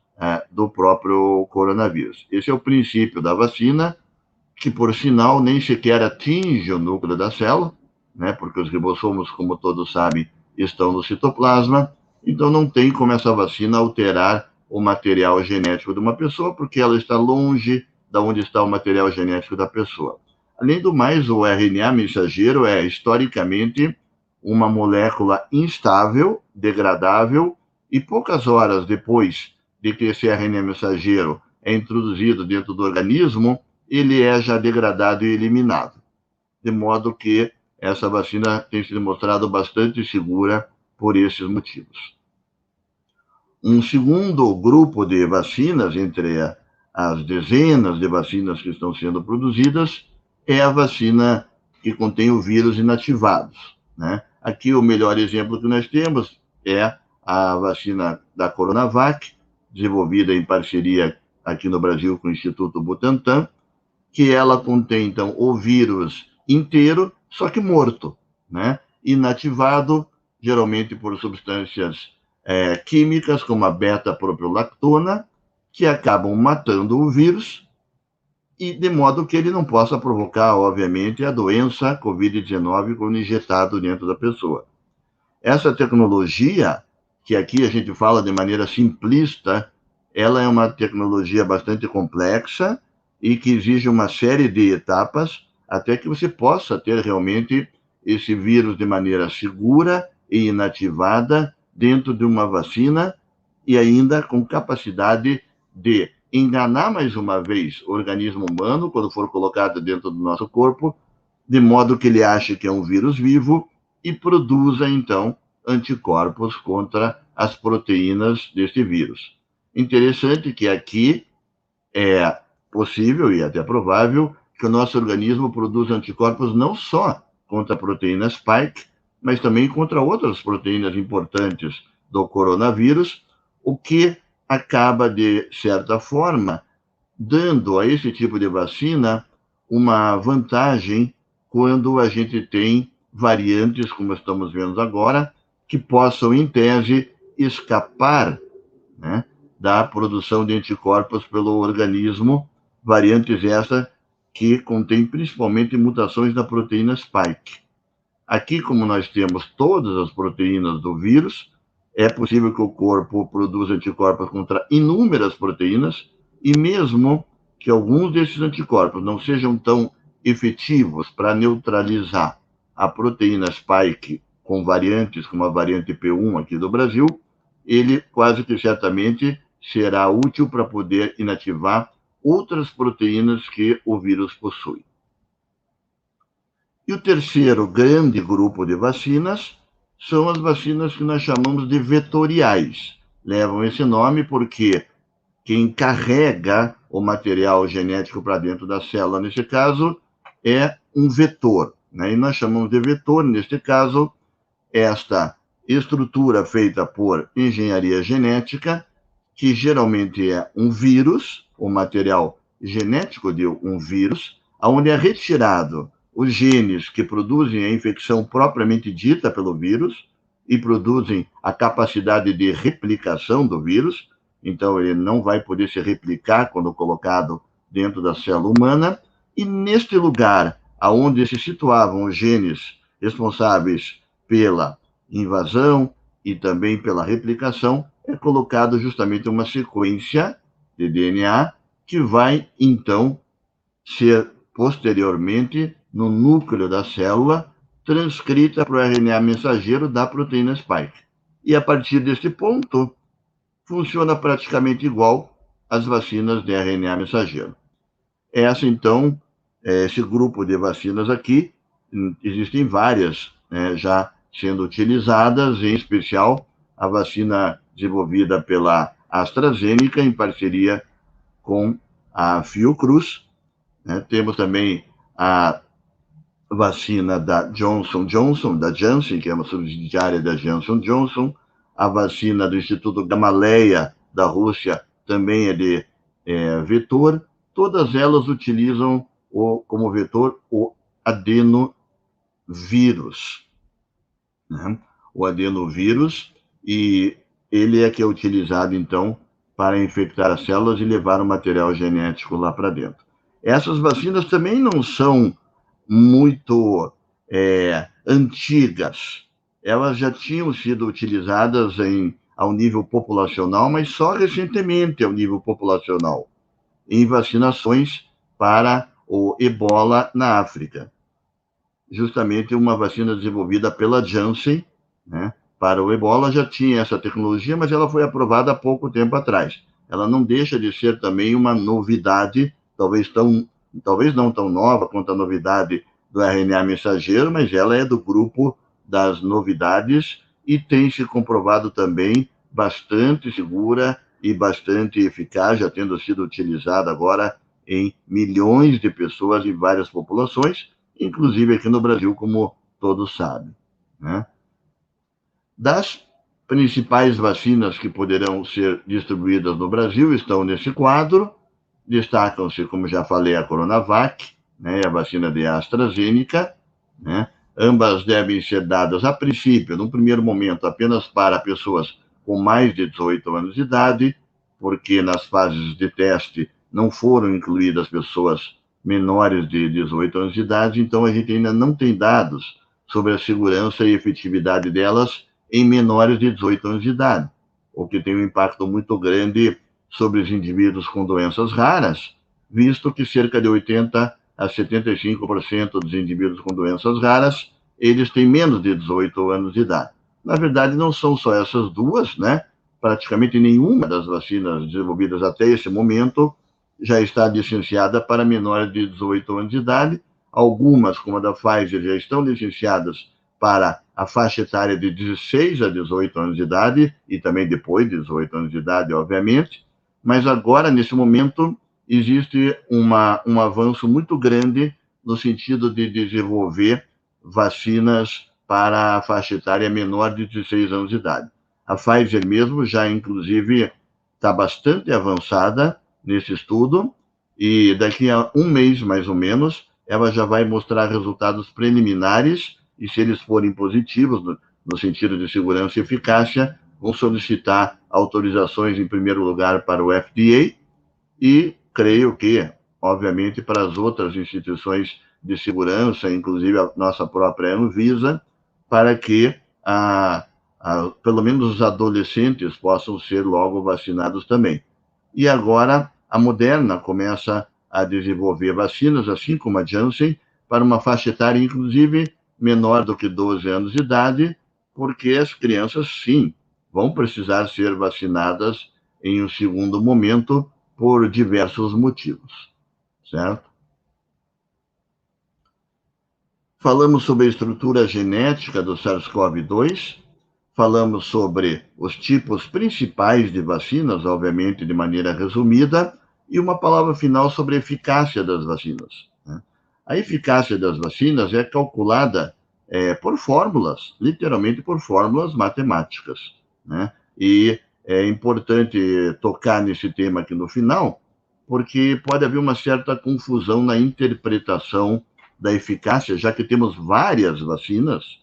do próprio coronavírus. Esse é o princípio da vacina, que, por sinal, nem sequer atinge o núcleo da célula, né, porque os ribossomos, como todos sabem, estão no citoplasma, então não tem como essa vacina alterar o material genético de uma pessoa, porque ela está longe de onde está o material genético da pessoa. Além do mais, o RNA mensageiro é, historicamente, uma molécula instável, degradável, e poucas horas depois de que esse RNA mensageiro é introduzido dentro do organismo, ele é já degradado e eliminado. De modo que essa vacina tem se demonstrado bastante segura por esses motivos. Um segundo grupo de vacinas, entre as dezenas de vacinas que estão sendo produzidas, é a vacina que contém o vírus inativados, né? Aqui o melhor exemplo que nós temos é a vacina da Coronavac, desenvolvida em parceria aqui no Brasil com o Instituto Butantan, que ela contém, então, o vírus inteiro, só que morto, né? Inativado, geralmente por substâncias químicas, como a beta-propiolactona, que acabam matando o vírus, e de modo que ele não possa provocar, obviamente, a doença Covid-19 quando injetado dentro da pessoa. Essa tecnologia, que aqui a gente fala de maneira simplista, ela é uma tecnologia bastante complexa e que exige uma série de etapas até que você possa ter realmente esse vírus de maneira segura e inativada dentro de uma vacina e ainda com capacidade de enganar mais uma vez o organismo humano quando for colocado dentro do nosso corpo, de modo que ele ache que é um vírus vivo e produza, então, anticorpos contra as proteínas deste vírus. Interessante que aqui é possível e até provável que o nosso organismo produza anticorpos não só contra a proteína spike, mas também contra outras proteínas importantes do coronavírus, o que acaba, de certa forma, dando a esse tipo de vacina uma vantagem quando a gente tem variantes, como estamos vendo agora, que possam, em tese, escapar, né, da produção de anticorpos pelo organismo, variantes essas que contêm principalmente mutações da proteína spike. Aqui, como nós temos todas as proteínas do vírus, é possível que o corpo produza anticorpos contra inúmeras proteínas, E mesmo que alguns desses anticorpos não sejam tão efetivos para neutralizar a proteína spike com variantes, como a variante P1 aqui do Brasil, ele quase que certamente será útil para poder inativar outras proteínas que o vírus possui. E o terceiro grande grupo de vacinas são as vacinas que nós chamamos de vetoriais. Levam esse nome porque quem carrega o material genético para dentro da célula, nesse caso, é um vetor, né? E nós chamamos de vetor, neste caso, esta estrutura feita por engenharia genética, que geralmente é um vírus, o material genético de um vírus, onde é retirado os genes que produzem a infecção propriamente dita pelo vírus e produzem a capacidade de replicação do vírus. Então, ele não vai poder se replicar quando colocado dentro da célula humana. E neste lugar, onde se situavam os genes responsáveis pela invasão e também pela replicação, é colocado justamente uma sequência de DNA que vai, então, ser posteriormente, no núcleo da célula, transcrita para o RNA mensageiro da proteína spike. E a partir deste ponto, funciona praticamente igual às vacinas de RNA mensageiro. Essa, então, esse grupo de vacinas aqui, existem várias já sendo utilizadas, em especial a vacina desenvolvida pela AstraZeneca, em parceria com a Fiocruz. Temos também a vacina da Johnson & Johnson, da Janssen, que é uma subsidiária da Johnson & Johnson. A vacina do Instituto Gamaleya, da Rússia, também é de vetor. Todas elas utilizam como vetor o adenovírus. Né? O adenovírus, e ele é que é utilizado, então, para infectar as células e levar o material genético lá para dentro. Essas vacinas também não são muito antigas. Elas já tinham sido utilizadas ao nível populacional, mas só recentemente ao nível populacional, em vacinações para o ebola na África. Justamente uma vacina desenvolvida pela Janssen, né, para o ebola já tinha essa tecnologia, mas ela foi aprovada há pouco tempo atrás. Ela não deixa de ser também uma novidade, talvez não tão nova quanto a novidade do RNA mensageiro, mas ela é do grupo das novidades e tem se comprovado também bastante segura e bastante eficaz, já tendo sido utilizada agora em milhões de pessoas em várias populações, inclusive aqui no Brasil, como todos sabem. Né? Das principais vacinas que poderão ser distribuídas no Brasil estão nesse quadro. Destacam-se, como já falei, a Coronavac, né, a vacina de AstraZeneca, né? Ambas devem ser dadas, a princípio, num primeiro momento, apenas para pessoas com mais de 18 anos de idade, porque nas fases de teste não foram incluídas pessoas menores de 18 anos de idade, então a gente ainda não tem dados sobre a segurança e efetividade delas em menores de 18 anos de idade, o que tem um impacto muito grande sobre os indivíduos com doenças raras, visto que cerca de 80% a 75% dos indivíduos com doenças raras, eles têm menos de 18 anos de idade. Na verdade, não são só essas duas, né? Praticamente nenhuma das vacinas desenvolvidas até esse momento já está licenciada para menores de 18 anos de idade. Algumas, como a da Pfizer, já estão licenciadas para a faixa etária de 16 a 18 anos de idade, e também depois de 18 anos de idade, obviamente. Mas agora, nesse momento, existe um avanço muito grande no sentido de desenvolver vacinas para a faixa etária menor de 16 anos de idade. A Pfizer mesmo já, inclusive, está bastante avançada nesse estudo, e daqui a um mês, mais ou menos, ela já vai mostrar resultados preliminares, e se eles forem positivos, no sentido de segurança e eficácia, vão solicitar autorizações, em primeiro lugar, para o FDA, e creio que, obviamente, para as outras instituições de segurança, inclusive a nossa própria Anvisa, para que pelo menos os adolescentes possam ser logo vacinados também. E agora, a Moderna começa a desenvolver vacinas, assim como a Janssen, para uma faixa etária, inclusive, menor do que 12 anos de idade, porque as crianças, sim, vão precisar ser vacinadas em um segundo momento por diversos motivos, certo? Falamos sobre a estrutura genética do SARS-CoV-2, falamos sobre os tipos principais de vacinas, obviamente de maneira resumida, e uma palavra final sobre a eficácia das vacinas. A eficácia das vacinas é calculada por fórmulas, literalmente por fórmulas matemáticas, né? E é importante tocar nesse tema aqui no final, porque pode haver uma certa confusão na interpretação da eficácia, já que temos várias vacinas,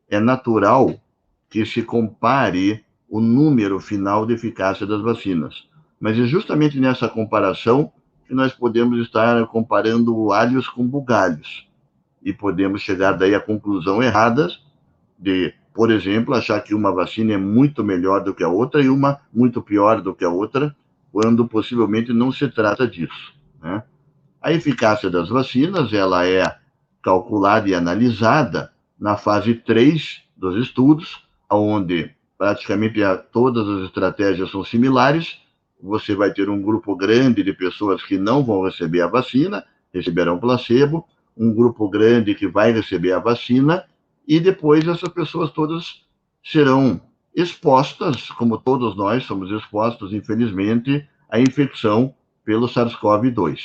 é natural que se compare o número final de eficácia das vacinas. Mas é justamente nessa comparação que nós podemos estar comparando alhos com bugalhos. E podemos chegar daí a conclusão erradas de, por exemplo, achar que uma vacina é muito melhor do que a outra e uma muito pior do que a outra, quando possivelmente não se trata disso, né? A eficácia das vacinas, ela é calculada e analisada na fase 3 dos estudos, onde praticamente todas as estratégias são similares. Você vai ter um grupo grande de pessoas que não vão receber a vacina, receberão placebo, um grupo grande que vai receber a vacina, e depois essas pessoas todas serão expostas, como todos nós somos expostos, infelizmente, à infecção pelo SARS-CoV-2.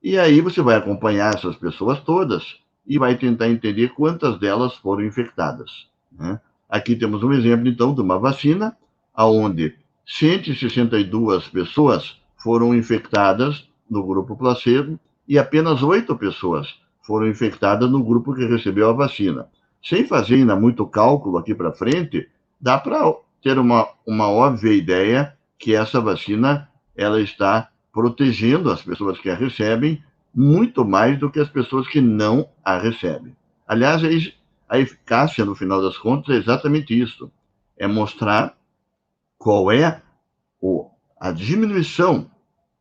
E aí você vai acompanhar essas pessoas todas e vai tentar entender quantas delas foram infectadas, né? Aqui temos um exemplo, então, de uma vacina, onde 162 pessoas foram infectadas no grupo placebo e apenas 8 pessoas foram infectadas no grupo que recebeu a vacina. Sem fazer ainda muito cálculo aqui para frente, dá para ter uma óbvia ideia que essa vacina ela está protegendo as pessoas que a recebem muito mais do que as pessoas que não a recebem. Aliás, a eficácia, no final das contas, é exatamente isso. É mostrar qual é a diminuição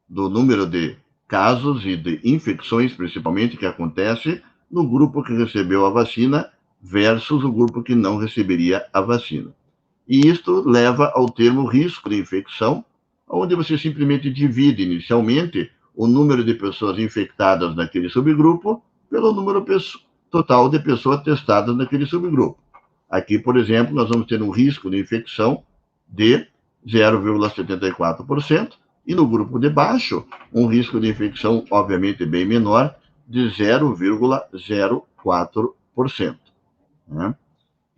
do número de casos e de infecções, principalmente, que acontece no grupo que recebeu a vacina versus o grupo que não receberia a vacina. E isto leva ao termo risco de infecção, onde você simplesmente divide inicialmente o número de pessoas infectadas naquele subgrupo pelo número total de pessoas testadas naquele subgrupo. Aqui, por exemplo, nós vamos ter um risco de infecção de 0,74%, e no grupo de baixo, um risco de infecção, obviamente, bem menor, de 0,04%. Né?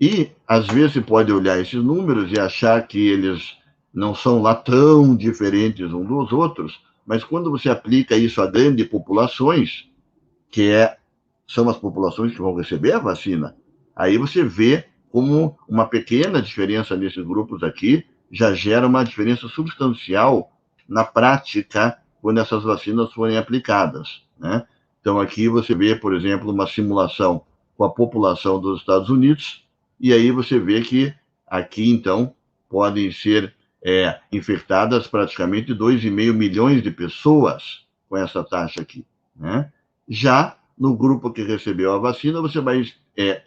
E, às vezes, você pode olhar esses números e achar que eles não são lá tão diferentes uns dos outros, mas quando você aplica isso a grandes populações, que são as populações que vão receber a vacina, aí você vê como uma pequena diferença nesses grupos aqui já gera uma diferença substancial na prática quando essas vacinas forem aplicadas, né? Então, aqui você vê, por exemplo, uma simulação com a população dos Estados Unidos, e aí você vê que aqui, então, podem ser infectadas praticamente 2,5 milhões de pessoas com essa taxa aqui, né? Já no grupo que recebeu a vacina, você vai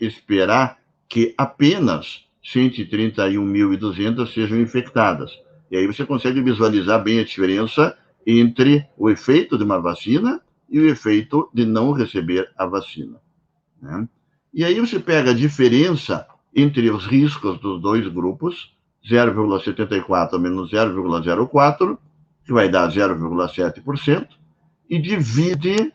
esperar que apenas 131.200 sejam infectadas. E aí você consegue visualizar bem a diferença entre o efeito de uma vacina e o efeito de não receber a vacina, né? E aí você pega a diferença entre os riscos dos dois grupos, 0,74 menos 0,04, que vai dar 0,7%, e divide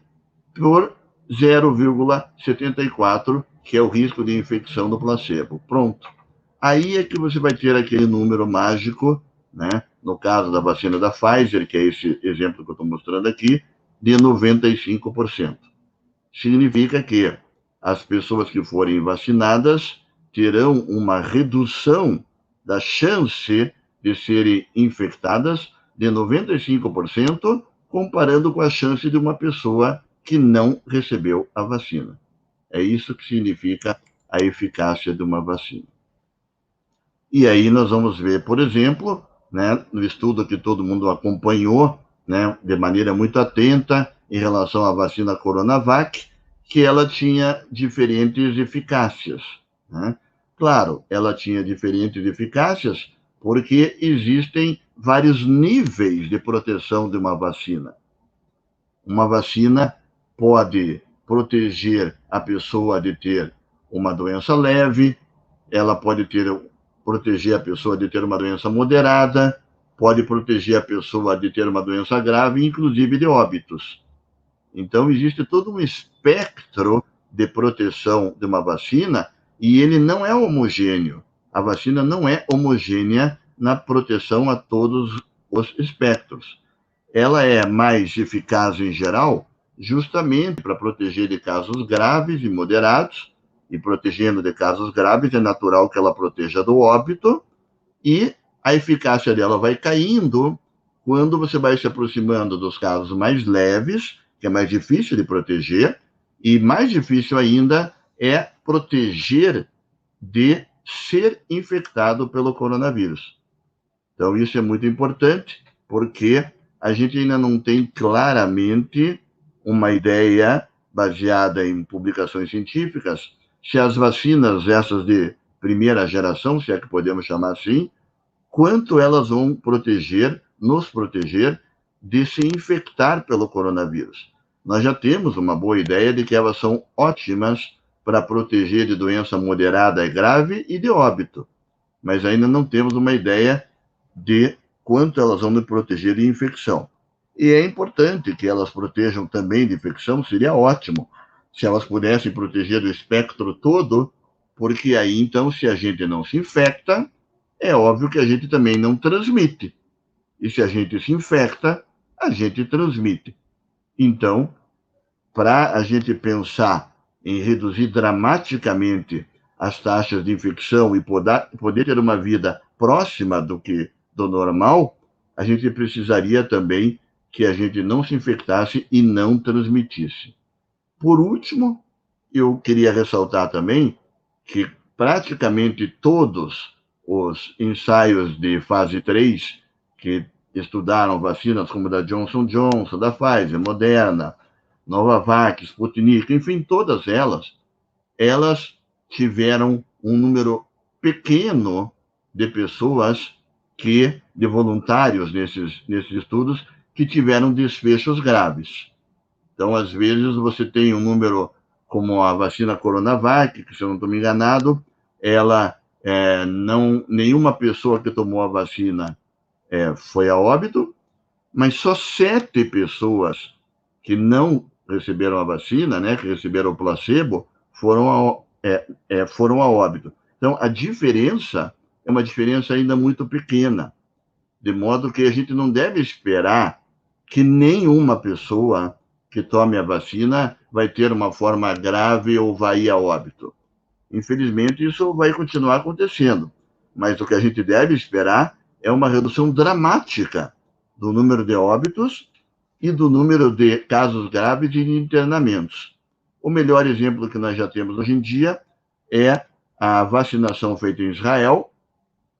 por 0,74, que é o risco de infecção do placebo. Pronto. Aí é que você vai ter aquele número mágico, né? No caso da vacina da Pfizer, que é esse exemplo que eu estou mostrando aqui, de 95%. Significa que as pessoas que forem vacinadas terão uma redução da chance de serem infectadas de 95%, comparando com a chance de uma pessoa que não recebeu a vacina. É isso que significa a eficácia de uma vacina. E aí nós vamos ver, por exemplo, né, no estudo que todo mundo acompanhou, né, de maneira muito atenta em relação à vacina Coronavac, que ela tinha diferentes eficácias, né? Claro, ela tinha diferentes eficácias porque existem vários níveis de proteção de uma vacina. Uma vacina pode proteger a pessoa de ter uma doença leve, ela pode proteger a pessoa de ter uma doença moderada, pode proteger a pessoa de ter uma doença grave, inclusive de óbitos. Então, existe todo um espectro de proteção de uma vacina e ele não é homogêneo. A vacina não é homogênea na proteção a todos os espectros. Ela é mais eficaz em geral, justamente para proteger de casos graves e moderados, e protegendo de casos graves, é natural que ela proteja do óbito, e a eficácia dela vai caindo quando você vai se aproximando dos casos mais leves, que é mais difícil de proteger, e mais difícil ainda é proteger de ser infectado pelo coronavírus. Então, isso é muito importante, porque a gente ainda não tem claramente uma ideia baseada em publicações científicas se as vacinas, essas de primeira geração, se é que podemos chamar assim, quanto elas vão nos proteger de se infectar pelo coronavírus. Nós já temos uma boa ideia de que elas são ótimas para proteger de doença moderada e grave e de óbito, mas ainda não temos uma ideia de quanto elas vão nos proteger de infecção. E é importante que elas protejam também de infecção, seria ótimo se elas pudessem proteger do espectro todo, porque aí, então, se a gente não se infecta, é óbvio que a gente também não transmite. E se a gente se infecta, a gente transmite. Então, para a gente pensar em reduzir dramaticamente as taxas de infecção e poder ter uma vida próxima do normal, a gente precisaria também que a gente não se infectasse e não transmitisse. Por último, eu queria ressaltar também que praticamente todos os ensaios de fase 3 que estudaram vacinas como da Johnson & Johnson, da Pfizer, Moderna, Novavax, Sputnik, enfim, todas elas tiveram um número pequeno de pessoas de voluntários nesses estudos, que tiveram desfechos graves. Então, às vezes, você tem um número como a vacina Coronavac, que, se eu não estou me enganado, nenhuma pessoa que tomou a vacina foi a óbito, mas só 7 pessoas que não receberam a vacina, né, que receberam o placebo, foram a óbito. Então, a diferença é uma diferença ainda muito pequena, de modo que a gente não deve esperar que nenhuma pessoa que tome a vacina vai ter uma forma grave ou vai ir a óbito. Infelizmente, isso vai continuar acontecendo, mas o que a gente deve esperar é uma redução dramática do número de óbitos e do número de casos graves e de internamentos. O melhor exemplo que nós já temos hoje em dia é a vacinação feita em Israel,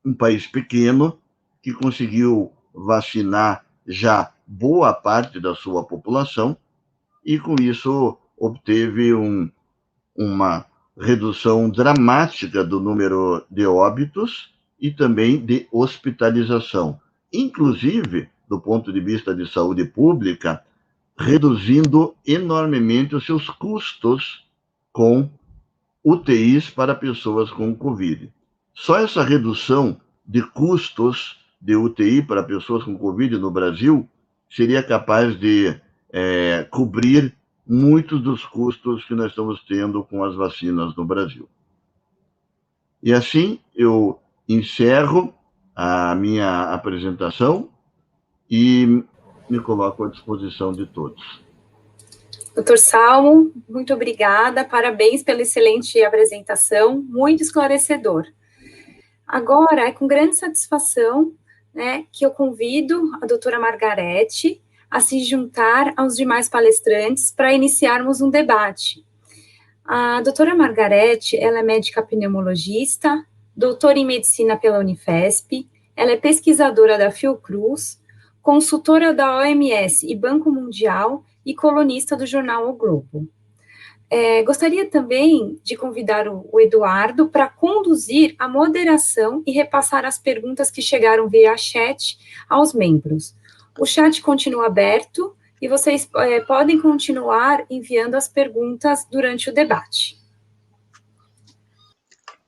um país pequeno que conseguiu vacinar já boa parte da sua população e, com isso, obteve uma redução dramática do número de óbitos e também de hospitalização, inclusive, do ponto de vista de saúde pública, reduzindo enormemente os seus custos com UTIs para pessoas com Covid. Só essa redução de custos de UTI para pessoas com Covid no Brasil seria capaz de cobrir muitos dos custos que nós estamos tendo com as vacinas no Brasil. E assim eu encerro a minha apresentação e me coloco à disposição de todos. Doutor Salmo, muito obrigada, parabéns pela excelente apresentação, muito esclarecedor. Agora, é com grande satisfação, né, que eu convido a doutora Margarete a se juntar aos demais palestrantes para iniciarmos um debate. A doutora Margarete, ela é médica pneumologista, doutora em medicina pela Unifesp, ela é pesquisadora da Fiocruz, consultora da OMS e Banco Mundial e colunista do jornal O Globo. Gostaria também de convidar o Eduardo para conduzir a moderação e repassar as perguntas que chegaram via chat aos membros. O chat continua aberto e vocês podem continuar enviando as perguntas durante o debate.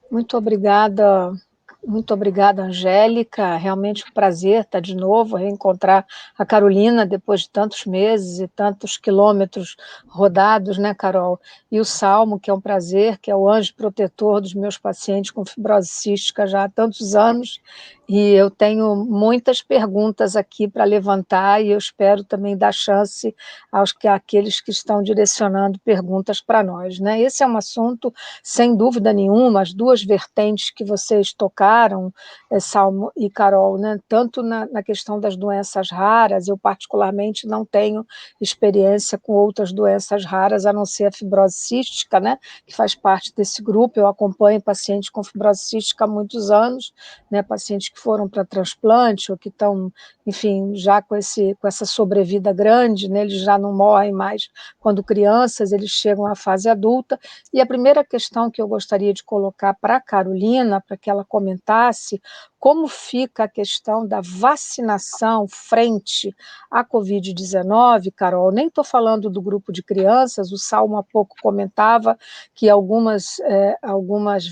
Muito obrigada, Angélica. Realmente um prazer estar de novo, reencontrar a Carolina depois de tantos meses e tantos quilômetros rodados, né, Carol? E o Salmo, que é um prazer, que é o anjo protetor dos meus pacientes com fibrose cística já há tantos anos. E eu tenho muitas perguntas aqui para levantar e eu espero também dar chance àqueles que estão direcionando perguntas para nós, né? Esse é um assunto, sem dúvida nenhuma, as duas vertentes que vocês tocaram, Salmo e Carol, né? Tanto na questão das doenças raras, eu particularmente não tenho experiência com outras doenças raras, a não ser a fibrose cística, né? Que faz parte desse grupo. Eu acompanho pacientes com fibrose cística há muitos anos, né? Pacientes que foram para transplante ou que estão, enfim, já com essa sobrevida grande, né? Eles já não morrem mais quando crianças, eles chegam à fase adulta. E a primeira questão que eu gostaria de colocar para a Carolina, para que ela comentasse, como fica a questão da vacinação frente à Covid-19, Carol? Nem estou falando do grupo de crianças, o Salmo há pouco comentava que algumas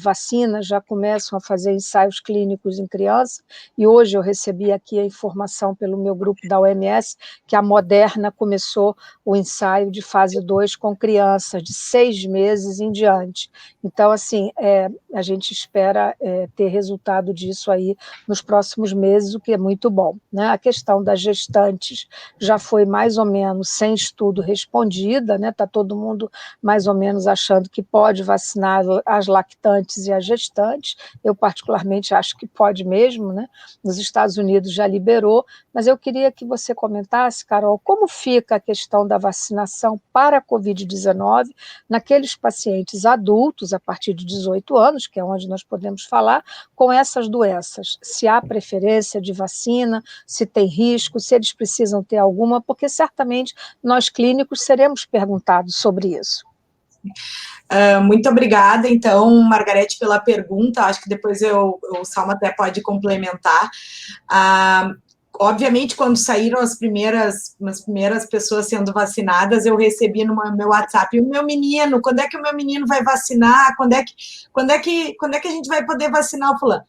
vacinas já começam a fazer ensaios clínicos em criança, e hoje eu recebi aqui a informação pelo meu grupo da OMS que a Moderna começou o ensaio de fase 2 com crianças de 6 meses em diante. Então, assim, a gente espera ter resultado disso aí nos próximos meses, o que é muito bom, né? A questão das gestantes já foi mais ou menos sem estudo respondida, né? Está todo mundo mais ou menos achando que pode vacinar as lactantes e as gestantes. Eu, particularmente, acho que pode mesmo, né? Nos Estados Unidos já liberou, mas eu queria que você comentasse, Carol, como fica a questão da vacinação para a Covid-19 naqueles pacientes adultos, a partir de 18 anos, que é onde nós podemos falar, com essas doenças. Se há preferência de vacina, se tem risco, se eles precisam ter alguma, porque certamente nós clínicos seremos perguntados sobre isso. Muito obrigada, então, Margarete, pela pergunta. Acho que depois o Salma até pode complementar. Obviamente, quando saíram as primeiras pessoas sendo vacinadas, eu recebi no meu WhatsApp: o meu menino, quando é que o meu menino vai vacinar? Quando é que a gente vai poder vacinar o fulano?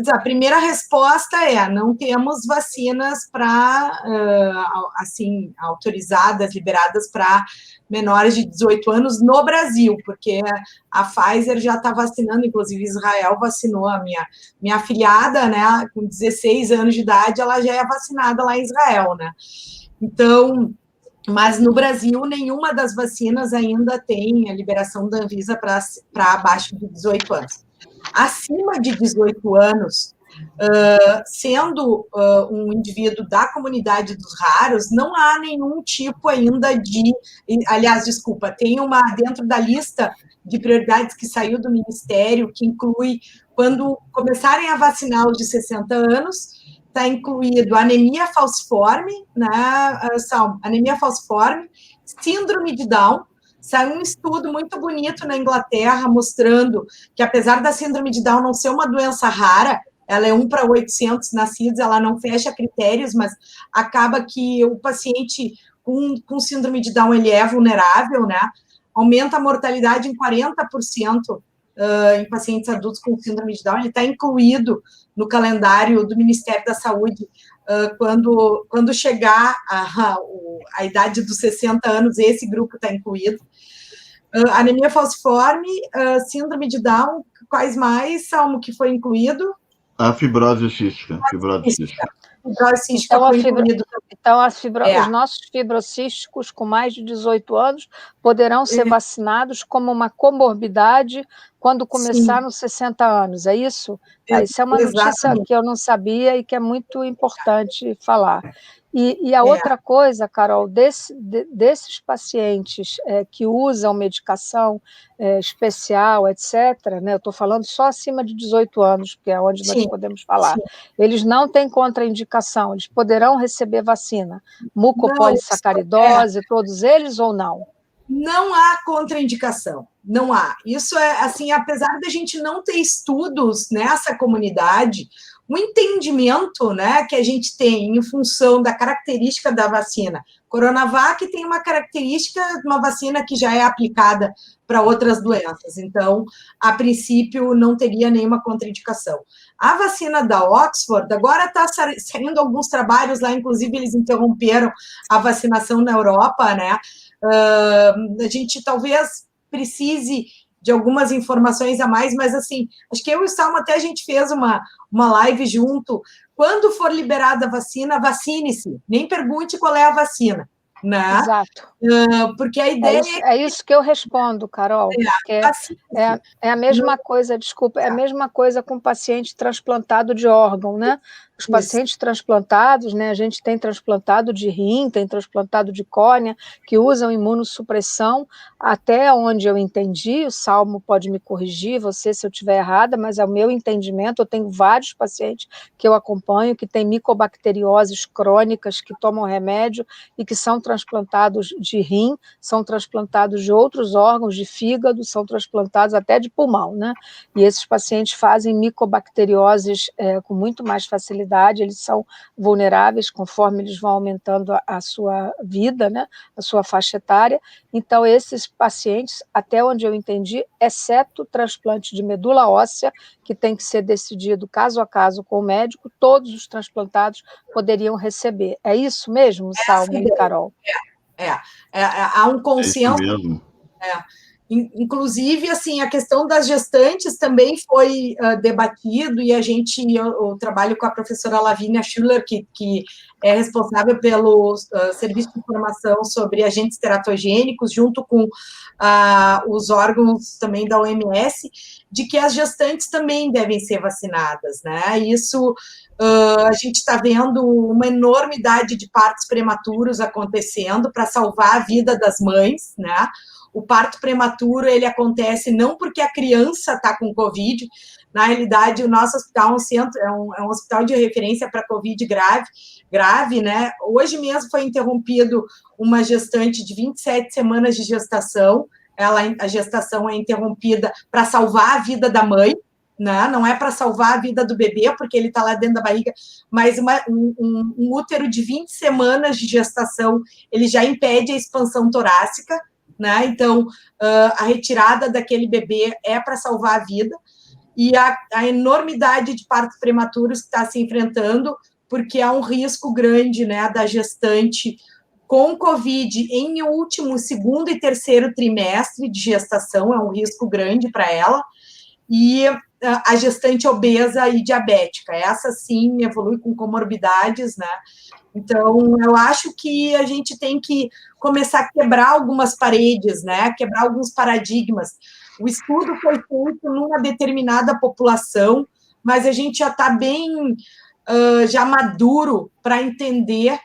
A primeira resposta é: não temos vacinas assim, autorizadas, liberadas para menores de 18 anos no Brasil, porque a Pfizer já está vacinando, inclusive Israel vacinou a minha afilhada, né, com 16 anos de idade, ela já é vacinada lá em Israel, né? Então, mas no Brasil, nenhuma das vacinas ainda tem a liberação da Anvisa para abaixo de 18 anos. Acima de 18 anos, sendo um indivíduo da comunidade dos raros, não há nenhum tipo ainda de... Aliás, desculpa, tem dentro da lista de prioridades que saiu do Ministério, que inclui, quando começarem a vacinar os de 60 anos, está incluído anemia falciforme, né, anemia falciforme, síndrome de Down. Saiu um estudo muito bonito na Inglaterra mostrando que, apesar da síndrome de Down não ser uma doença rara, ela é 1 para 800 nascidos, ela não fecha critérios, mas acaba que o paciente com síndrome de Down, ele é vulnerável, né? Aumenta a mortalidade em 40% em pacientes adultos com síndrome de Down. Ele está incluído no calendário do Ministério da Saúde. Quando chegar a idade dos 60 anos, esse grupo está incluído. Anemia falciforme, síndrome de Down, quais mais, Salmo, que foi incluído? A fibrose cística. Fibrose cística então, foi incluído. Então, os nossos fibrocísticos com mais de 18 anos poderão ser vacinados como uma comorbidade quando começar Sim. nos 60 anos, é isso? Isso é uma notícia Exatamente. que eu não sabia e que é muito importante falar. E a É. outra coisa, Carol, desses pacientes que usam medicação especial, etc., né, eu estou falando só acima de 18 anos, que é onde nós Sim, podemos falar, sim. eles não têm contraindicação, eles poderão receber vacina, Não, mucopolissacaridose, todos eles ou não? não há contraindicação, não há. Isso é assim, apesar da gente não ter estudos nessa comunidade, o entendimento, né, que a gente tem em função da característica da vacina. Coronavac tem uma característica de uma vacina que já é aplicada para outras doenças, então, a princípio, não teria nenhuma contraindicação. A vacina da Oxford, agora está saindo alguns trabalhos lá, inclusive eles interromperam a vacinação na Europa, né? A gente talvez precise de algumas informações a mais, mas assim, acho que eu e o Salmo até a gente fez uma live junto. Quando for liberada a vacina, vacine-se, nem pergunte qual é a vacina, né? Exato. Porque a ideia é isso que eu respondo, Carol, porque é a mesma coisa, desculpa, é a mesma coisa com paciente transplantado de órgão, né? Os pacientes transplantados, né? A gente tem transplantado de rim, tem transplantado de córnea, que usam imunossupressão, até onde eu entendi, o Salmo pode me corrigir, você se eu estiver errada, mas ao meu entendimento, eu tenho vários pacientes que eu acompanho, que têm micobacterioses crônicas, que tomam remédio e que são transplantados de rim, são transplantados de outros órgãos, de fígado, são transplantados até de pulmão, né? E esses pacientes fazem micobacterioses com muito mais facilidade, eles são vulneráveis conforme eles vão aumentando a sua vida, né? A sua faixa etária. Então, esses pacientes, até onde eu entendi, exceto o transplante de medula óssea, que tem que ser decidido caso a caso com o médico, todos os transplantados poderiam receber. É isso mesmo, Salmo e Carol? Há um consenso. É isso mesmo. Inclusive, assim, a questão das gestantes também foi debatido, e eu trabalho com a professora Lavínia Schuller, que é responsável pelo serviço de informação sobre agentes teratogênicos, junto com os órgãos também da OMS, de que as gestantes também devem ser vacinadas, né? Isso, a gente está vendo uma enormidade de partos prematuros acontecendo para salvar a vida das mães, né? O parto prematuro, ele acontece não porque a criança está com Covid, na realidade, o nosso hospital é um hospital de referência para Covid grave, né? Hoje mesmo foi interrompido uma gestante de 27 semanas de gestação, a gestação é interrompida para salvar a vida da mãe, né? Não é para salvar a vida do bebê, porque ele está lá dentro da barriga, mas um útero de 20 semanas de gestação, ele já impede a expansão torácica, né? Então, a retirada daquele bebê é para salvar a vida, e a enormidade de partos prematuros que está se enfrentando, porque há um risco grande, né, da gestante com Covid em último, segundo e terceiro trimestre de gestação, é um risco grande para ela, e a gestante obesa e diabética, essa sim evolui com comorbidades, né? Então, eu acho que a gente tem que começar a quebrar algumas paredes, né? Quebrar alguns paradigmas. O estudo foi feito numa determinada população, mas a gente já está bem já maduro para entender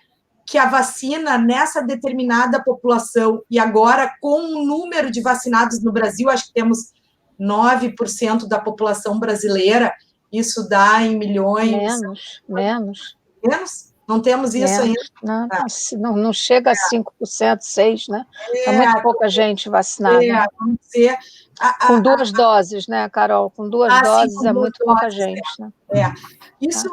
que a vacina nessa determinada população, e agora com o número de vacinados no Brasil, acho que temos 9% da população brasileira, isso dá em milhões... Menos. Não temos isso ainda? Não chega a 5%, 6%, né? É muito pouca gente vacinada. Vamos dizer... Com 2 doses, né, Carol? Com 2 doses é muito pouca gente. Né? Isso,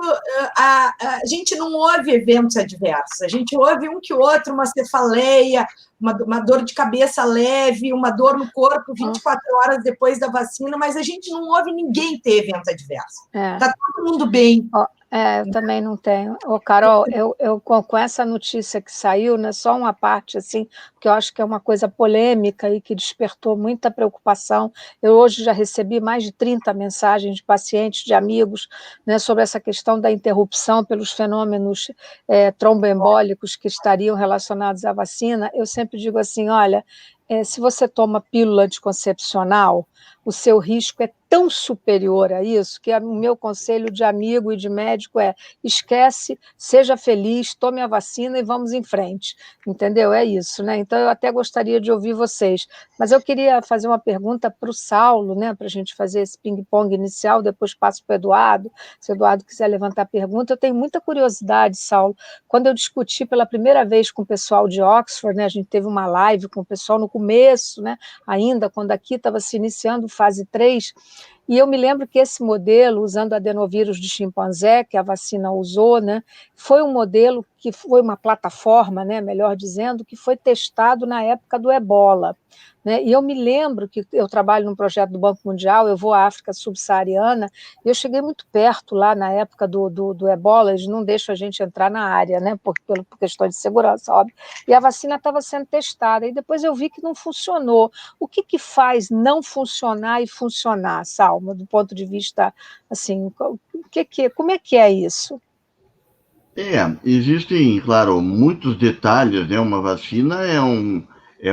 a gente não ouve eventos adversos, a gente ouve um que outro, uma cefaleia, uma dor de cabeça leve, uma dor no corpo 24 horas depois da vacina, mas a gente não ouve ninguém ter evento adverso. Está todo mundo bem. Eu também não tenho. Carol, eu com essa notícia que saiu, né, só uma parte, assim, que eu acho que é uma coisa polêmica e que despertou muita preocupação. Eu hoje já recebi mais de 30 mensagens de pacientes, de amigos, né, sobre essa questão da interrupção pelos fenômenos tromboembólicos que estariam relacionados à vacina. Eu sempre digo assim, olha, se você toma pílula anticoncepcional, o seu risco é tão superior a isso que o meu conselho de amigo e de médico é: esquece, seja feliz, tome a vacina e vamos em frente, entendeu? É isso, né? Então eu até gostaria de ouvir vocês, mas eu queria fazer uma pergunta para o Saulo, né, para a gente fazer esse ping-pong inicial, depois passo para o Eduardo, se o Eduardo quiser levantar a pergunta. Eu tenho muita curiosidade, Saulo, quando eu discuti pela primeira vez com o pessoal de Oxford, né, a gente teve uma live com o pessoal no começo, né, ainda quando aqui estava se iniciando fase 3, e eu me lembro que esse modelo, usando adenovírus de chimpanzé, que a vacina usou, né, foi um modelo que foi uma plataforma, né, melhor dizendo, que foi testado na época do ebola. Né? E eu me lembro que eu trabalho num projeto do Banco Mundial, eu vou à África subsaariana, e eu cheguei muito perto lá na época do ebola, eles não deixam a gente entrar na área, né, por questão de segurança, óbvio, e a vacina estava sendo testada, e depois eu vi que não funcionou. O que faz não funcionar e funcionar, Salma, do ponto de vista, assim, como é que é isso? Existem, claro, muitos detalhes, né? Uma vacina é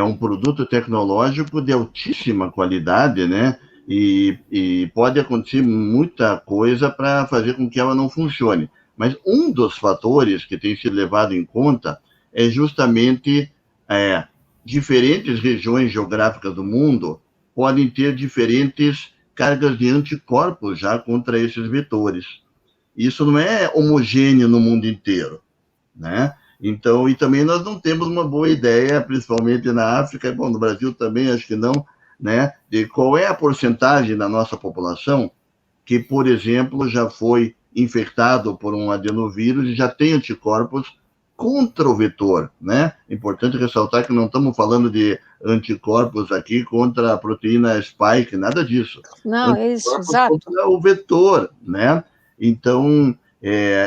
um produto tecnológico de altíssima qualidade, né? E pode acontecer muita coisa para fazer com que ela não funcione. Mas um dos fatores que tem sido levado em conta é justamente diferentes regiões geográficas do mundo podem ter diferentes cargas de anticorpos já contra esses vetores. Isso não é homogêneo no mundo inteiro, né? Então, e também nós não temos uma boa ideia, principalmente na África, bom, no Brasil também acho que não, né, de qual é a porcentagem da nossa população que, por exemplo, já foi infectado por um adenovírus e já tem anticorpos contra o vetor, né? É importante ressaltar que não estamos falando de anticorpos aqui contra a proteína spike, nada disso. Não, é isso, Anticorpos exato. contra o vetor, né? Então,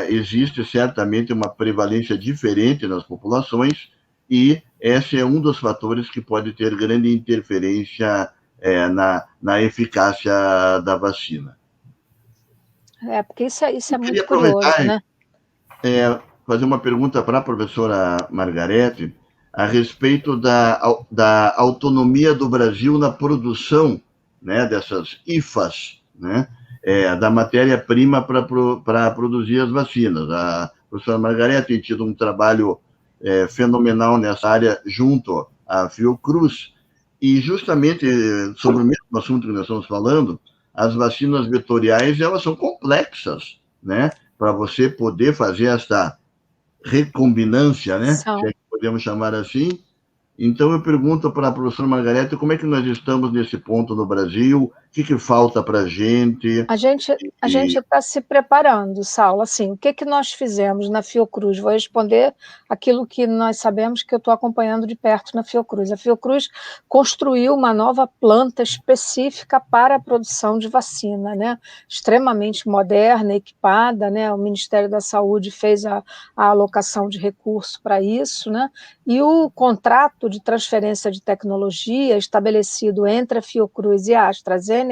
existe certamente uma prevalência diferente nas populações e esse é um dos fatores que pode ter grande interferência na eficácia da vacina. Porque isso é muito curioso, aproveitar né? Fazer uma pergunta para a professora Margarete a respeito da autonomia do Brasil na produção, né, dessas IFAs, né, da matéria-prima para produzir as vacinas. A professora Margarete tem tido um trabalho fenomenal nessa área junto à Fiocruz, e justamente sobre o mesmo assunto que nós estamos falando, as vacinas vetoriais, elas são complexas, né, para você poder fazer esta recombinância, né? Se é que podemos chamar assim. Então, eu pergunto para a professora Margarete como é que nós estamos nesse ponto no Brasil, o que falta para a gente. A gente está se preparando, Saulo. Assim, o que nós fizemos na Fiocruz? Vou responder aquilo que nós sabemos, que eu estou acompanhando de perto na Fiocruz. A Fiocruz construiu uma nova planta específica para a produção de vacina, né? Extremamente moderna, equipada, né? O Ministério da Saúde fez a alocação de recurso para isso, né? E o contrato de transferência de tecnologia estabelecido entre a Fiocruz e a AstraZeneca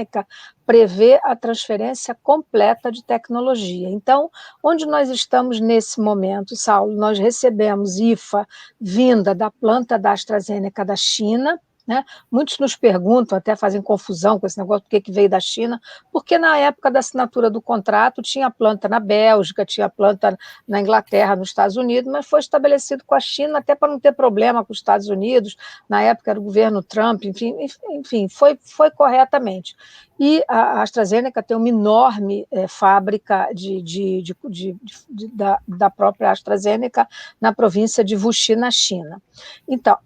prevê a transferência completa de tecnologia. Então, onde nós estamos nesse momento, Saulo? Nós recebemos IFA vinda da planta da AstraZeneca da China, né? Muitos nos perguntam, até fazem confusão com esse negócio, por que veio da China, porque na época da assinatura do contrato tinha planta na Bélgica, tinha planta na Inglaterra, nos Estados Unidos, mas foi estabelecido com a China até para não ter problema com os Estados Unidos, na época era o governo Trump, enfim, foi corretamente. E a AstraZeneca tem uma enorme fábrica da própria AstraZeneca na província de Wuxi, na China. Então,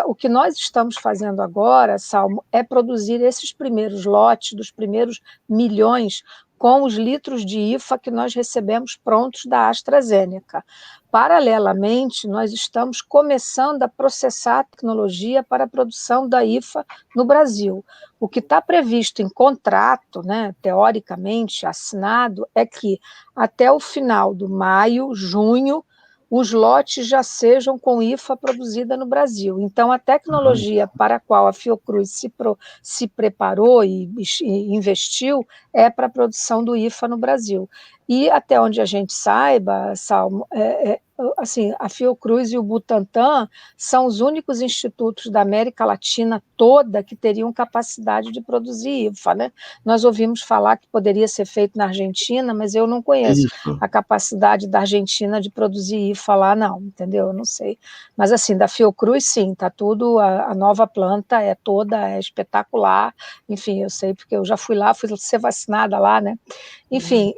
o que nós estamos fazendo agora, Salmo, é produzir esses primeiros lotes, dos primeiros milhões, com os litros de IFA que nós recebemos prontos da AstraZeneca. Paralelamente, nós estamos começando a processar a tecnologia para a produção da IFA no Brasil. O que está previsto em contrato, né, teoricamente assinado, é que até o final do maio, junho, os lotes já sejam com IFA produzida no Brasil. Então, a tecnologia para a qual a Fiocruz se preparou e investiu é para a produção do IFA no Brasil. E, até onde a gente saiba, Salmo, assim, a Fiocruz e o Butantan são os únicos institutos da América Latina toda que teriam capacidade de produzir IFA, né? Nós ouvimos falar que poderia ser feito na Argentina, mas eu não conheço Isso. a capacidade da Argentina de produzir IFA lá, não, entendeu? Eu não sei. Mas, assim, da Fiocruz, sim, está tudo, a nova planta é toda, é espetacular, enfim, eu sei porque eu já fui lá, fui ser vacinada lá, né? Enfim,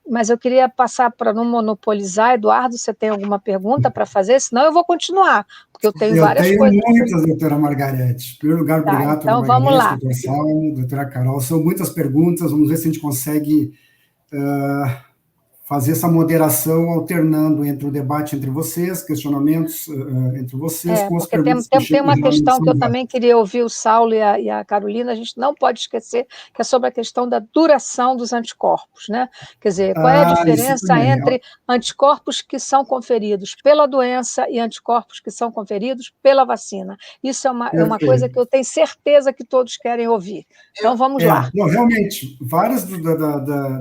mas eu queria passar para não monopolizar. Eduardo, você tem alguma pergunta para fazer? Senão eu vou continuar, porque eu tenho Eu várias tenho coisas. muitas, doutora Margarete. Em primeiro lugar, Tá, obrigado, doutora então vamos Margarete, lá. doutor Salmo, doutora Carol. São muitas perguntas, vamos ver se a gente consegue fazer essa moderação alternando entre o debate entre vocês, questionamentos entre vocês, com as Porque tem, perguntas que tem chegam uma geralmente questão são que eu várias. também queria ouvir o Saulo e a Carolina, a gente não pode esquecer, que é sobre a questão da duração dos anticorpos, né? Quer dizer, qual é a Isso diferença também. entre anticorpos que são conferidos pela doença e anticorpos que são conferidos pela vacina? Isso é uma coisa Perfeito. que eu tenho certeza que todos querem ouvir. Então, vamos lá. Não, realmente, várias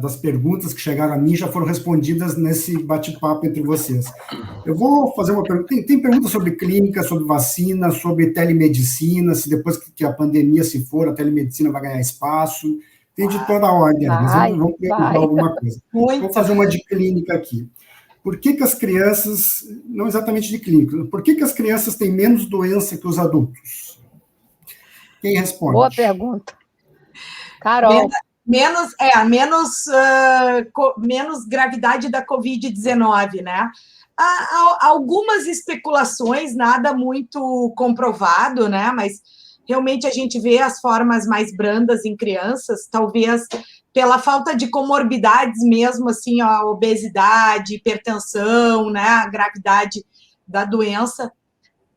das perguntas que chegaram a mim já foram respondidas nesse bate-papo entre vocês. Eu vou fazer uma pergunta. Tem perguntas sobre clínica, sobre vacina, sobre telemedicina, se depois que a pandemia se for, a telemedicina vai ganhar espaço. Tem de toda a ordem, mas vamos perguntar alguma coisa. Vou fazer uma de clínica aqui. Por que as crianças, não exatamente de clínica, por que as crianças têm menos doença que os adultos? Quem responde? Boa pergunta. Carol. Menos gravidade da Covid-19, né? Há algumas especulações, nada muito comprovado, né? Mas realmente a gente vê as formas mais brandas em crianças, talvez pela falta de comorbidades mesmo, assim, a obesidade, hipertensão, né? A gravidade da doença.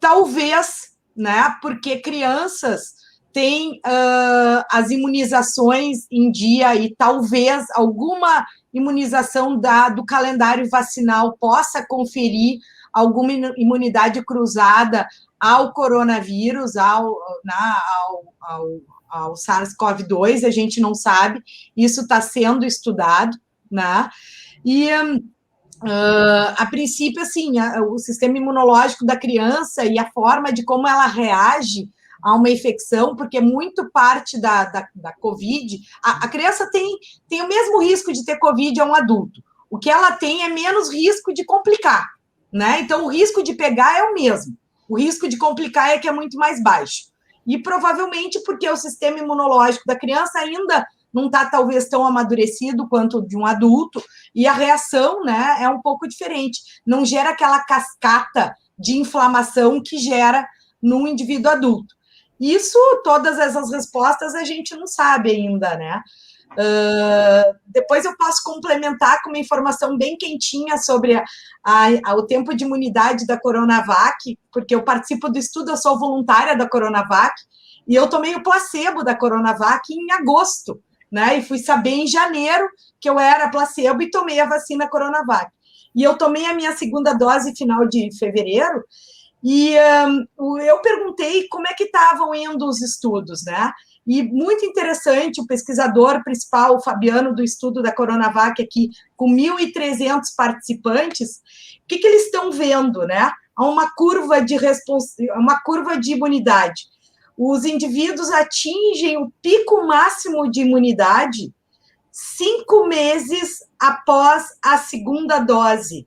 Talvez, né? Porque crianças têm as imunizações em dia e talvez alguma imunização do calendário vacinal possa conferir alguma imunidade cruzada ao coronavírus, ao SARS-CoV-2, a gente não sabe, isso está sendo estudado, né? E a princípio, assim, o sistema imunológico da criança e a forma de como ela reage a uma infecção, porque muito parte da Covid, a criança tem o mesmo risco de ter Covid a um adulto. O que ela tem é menos risco de complicar, né? Então, o risco de pegar é o mesmo. O risco de complicar é que é muito mais baixo. E provavelmente porque o sistema imunológico da criança ainda não está talvez tão amadurecido quanto de um adulto, e a reação, né, é um pouco diferente. Não gera aquela cascata de inflamação que gera num indivíduo adulto. Isso, todas essas respostas a gente não sabe ainda, né? Depois eu posso complementar com uma informação bem quentinha sobre o tempo de imunidade da Coronavac, porque eu participo do estudo, eu sou voluntária da Coronavac, e eu tomei o placebo da Coronavac em agosto, né? E fui saber em janeiro que eu era placebo e tomei a vacina Coronavac. E eu tomei a minha segunda dose final de fevereiro, e eu perguntei como é que estavam indo os estudos, né? E muito interessante, o pesquisador principal, o Fabiano, do estudo da Coronavac aqui, com 1.300 participantes, o que eles estão vendo, né? Há uma curva de imunidade. Os indivíduos atingem o pico máximo de imunidade 5 meses após a segunda dose.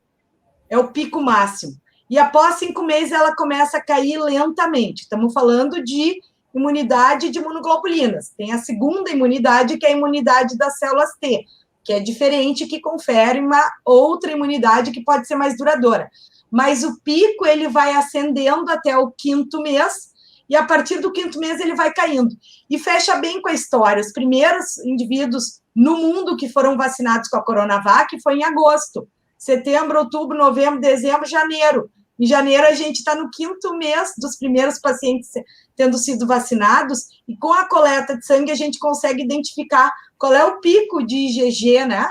É o pico máximo. E após 5 meses, ela começa a cair lentamente. Estamos falando de imunidade de imunoglobulinas. Tem a segunda imunidade, que é a imunidade das células T, que é diferente, que confere uma outra imunidade que pode ser mais duradoura. Mas o pico, ele vai ascendendo até o 5º mês, e a partir do 5º mês ele vai caindo. E fecha bem com a história. Os primeiros indivíduos no mundo que foram vacinados com a Coronavac foi em agosto. Setembro, outubro, novembro, dezembro, janeiro. Em janeiro, a gente está no 5º mês dos primeiros pacientes tendo sido vacinados, e com a coleta de sangue a gente consegue identificar qual é o pico de IgG, né?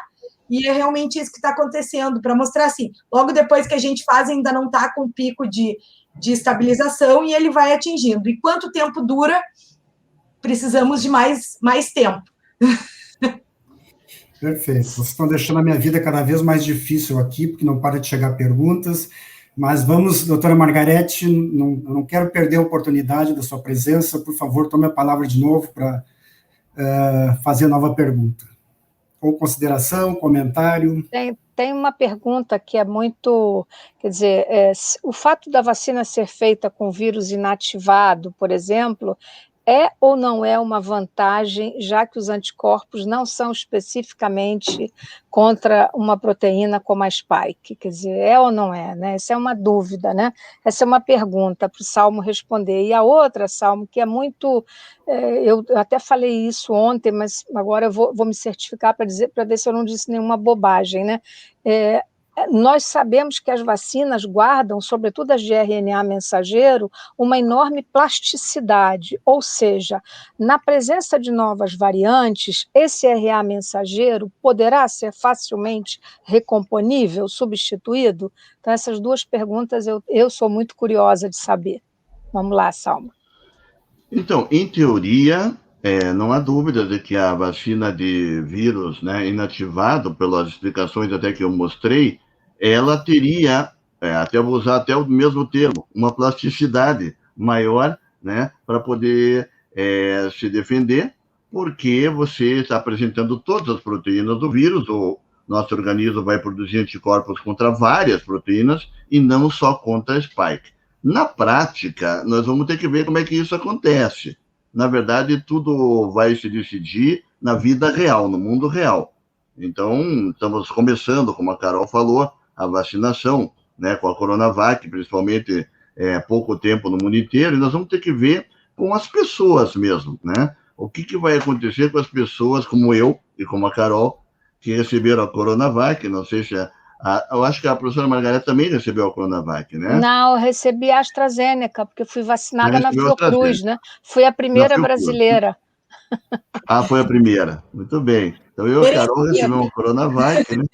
E é realmente isso que está acontecendo, para mostrar assim, logo depois que a gente faz, ainda não está com pico de estabilização, e ele vai atingindo. E quanto tempo dura? Precisamos de mais tempo. Perfeito. Vocês estão deixando a minha vida cada vez mais difícil aqui, porque não para de chegar perguntas. Mas vamos, doutora Margarete, eu não quero perder a oportunidade da sua presença. Por favor, tome a palavra de novo para fazer nova pergunta. Ou consideração, comentário. Tem uma pergunta que é muito, quer dizer, o fato da vacina ser feita com vírus inativado, por exemplo, é ou não é uma vantagem, já que os anticorpos não são especificamente contra uma proteína como a spike? Quer dizer, é ou não é, né? Essa é uma dúvida, né? Essa é uma pergunta para o Salmo responder. E a outra, Salmo, que é muito... eu até falei isso ontem, mas agora eu vou me certificar para ver se eu não disse nenhuma bobagem, né? Nós sabemos que as vacinas guardam, sobretudo as de RNA mensageiro, uma enorme plasticidade, ou seja, na presença de novas variantes, esse RNA mensageiro poderá ser facilmente recomponível, substituído? Então, essas duas perguntas eu sou muito curiosa de saber. Vamos lá, Salma. Então, em teoria, não há dúvida de que a vacina de vírus, né, inativado, pelas explicações até que eu mostrei, ela teria, até vou usar até o mesmo termo, uma plasticidade maior, né, para poder se defender, porque você está apresentando todas as proteínas do vírus, o nosso organismo vai produzir anticorpos contra várias proteínas e não só contra a spike. Na prática, nós vamos ter que ver como é que isso acontece. Na verdade, tudo vai se decidir na vida real, no mundo real. Então, estamos começando, como a Carol falou, a vacinação, né, com a Coronavac, principalmente há pouco tempo no mundo inteiro, e nós vamos ter que ver com as pessoas mesmo, né? O que vai acontecer com as pessoas como eu e como a Carol, que receberam a Coronavac, não sei se eu acho que a professora Margareta também recebeu a Coronavac, né? Não, eu recebi a AstraZeneca, porque fui vacinada na Fiocruz, né? Fui a primeira brasileira. Ah, foi a primeira. Muito bem. Então, eu e a Carol recebemos a Coronavac, né?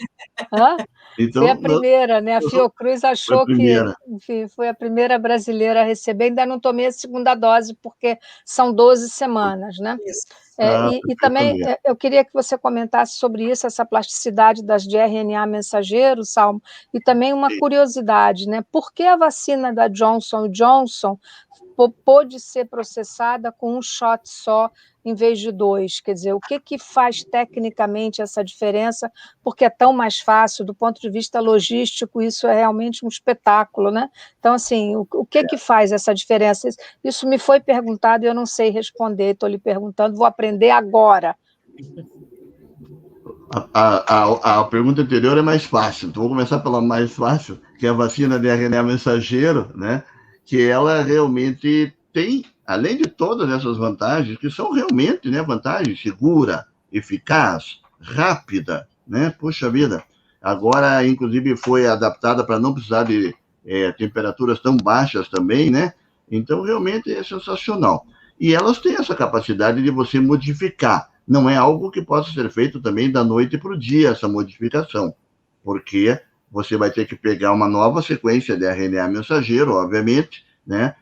Hã? Então, foi a primeira, né? A Fiocruz achou que, enfim, foi a primeira brasileira a receber. Ainda não tomei a segunda dose, porque são 12 semanas, né? E também eu queria que você comentasse sobre isso, essa plasticidade das de RNA mensageiro, Salmo, e também uma curiosidade, né? Por que a vacina da Johnson & Johnson pôde ser processada com um shot só em vez de 2? Quer dizer, o que faz tecnicamente essa diferença? Porque é tão mais fácil, do ponto de vista logístico, isso é realmente um espetáculo, né? Então, assim, o que faz essa diferença? Isso me foi perguntado e eu não sei responder, estou lhe perguntando, vou aprender agora. A pergunta anterior é mais fácil, então vou começar pela mais fácil, que é a vacina de RNA mensageiro, né? Que ela realmente tem, além de todas essas vantagens, que são realmente, né, vantagens, segura, eficaz, rápida, né? Puxa vida. Agora, inclusive, foi adaptada para não precisar de temperaturas tão baixas também, né? Então, realmente é sensacional. E elas têm essa capacidade de você modificar. Não é algo que possa ser feito também da noite para o dia, essa modificação, porque você vai ter que pegar uma nova sequência de RNA mensageiro, obviamente, né?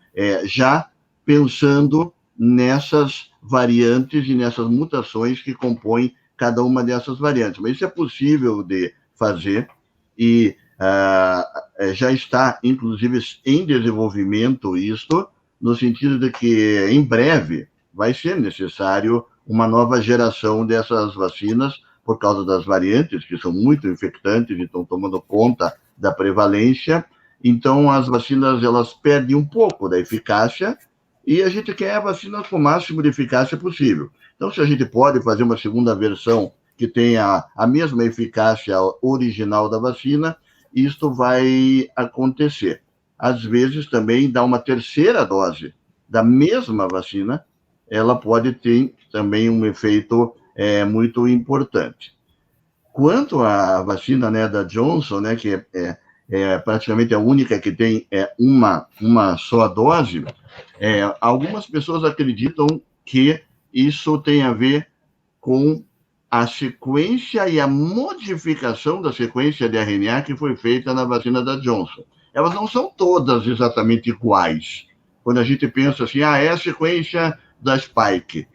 Já pensando nessas variantes e nessas mutações que compõem cada uma dessas variantes. Mas isso é possível de fazer e já está, inclusive, em desenvolvimento isto, no sentido de que, em breve, vai ser necessário uma nova geração dessas vacinas, por causa das variantes, que são muito infectantes e estão tomando conta da prevalência. Então, as vacinas, elas perdem um pouco da eficácia e a gente quer vacinas com o máximo de eficácia possível. Então, se a gente pode fazer uma segunda versão que tenha a mesma eficácia original da vacina, isto vai acontecer. Às vezes, também, dá uma terceira dose da mesma vacina, ela pode ter também um efeito muito importante. Quanto à vacina, né, da Johnson, né, que é praticamente a única que tem uma só dose, algumas pessoas acreditam que isso tem a ver com a sequência e a modificação da sequência de RNA que foi feita na vacina da Johnson. Elas não são todas exatamente iguais. Quando a gente pensa assim, é a sequência da Spike.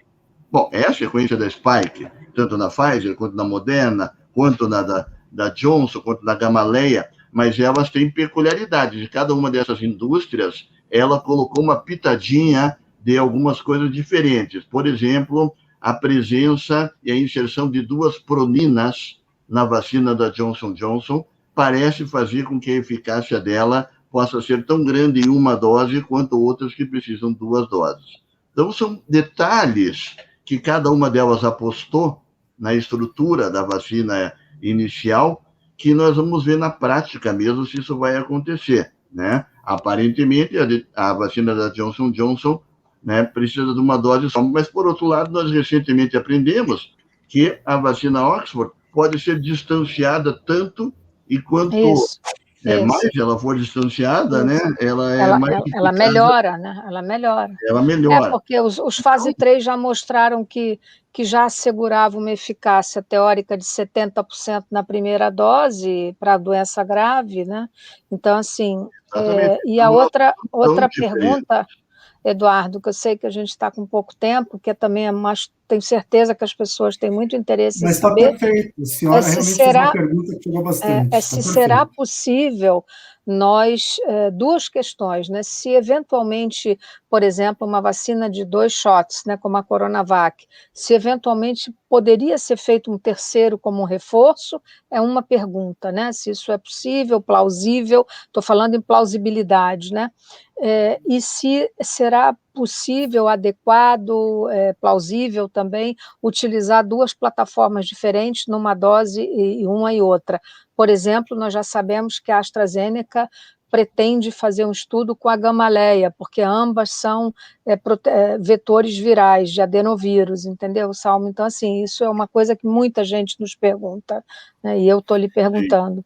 Bom, é a sequência da Spike, tanto na Pfizer, quanto na Moderna, quanto da Johnson, quanto na Gamaleya, mas elas têm peculiaridades. De cada uma dessas indústrias, ela colocou uma pitadinha de algumas coisas diferentes. Por exemplo, a presença e a inserção de 2 proninas na vacina da Johnson & Johnson parece fazer com que a eficácia dela possa ser tão grande em uma dose quanto outras que precisam 2 doses. Então, são detalhes que cada uma delas apostou na estrutura da vacina inicial, que nós vamos ver na prática mesmo se isso vai acontecer, né? Aparentemente, a vacina da Johnson & Johnson, né, precisa de uma dose só, mas, por outro lado, nós recentemente aprendemos que a vacina Oxford pode ser distanciada tanto e quanto mais ela for distanciada, né, ela melhora, né? Ela melhora. Ela melhora. Porque os fase 3 já mostraram que já assegurava uma eficácia teórica de 70% na primeira dose para doença grave, né? Então, assim, e a outra pergunta, Eduardo, que eu sei que a gente está com pouco tempo, que também mas tenho certeza que as pessoas têm muito interesse em saber. Mas está perfeito, a senhora realmente fez uma pergunta que chegou bastante. Se será possível nós, 2 questões, né? Se eventualmente, por exemplo, uma vacina de 2 shots, né, como a Coronavac, se eventualmente poderia ser feito um terceiro como um reforço, é uma pergunta, né? Se isso é possível, plausível, estou falando em plausibilidade, né? E se será possível, adequado, plausível também, utilizar 2 plataformas diferentes numa dose e uma e outra. Por exemplo, nós já sabemos que a AstraZeneca pretende fazer um estudo com a Gamaleya, porque ambas são vetores virais de adenovírus, entendeu, Salmo? Então, assim, isso é uma coisa que muita gente nos pergunta, né, e eu estou lhe perguntando.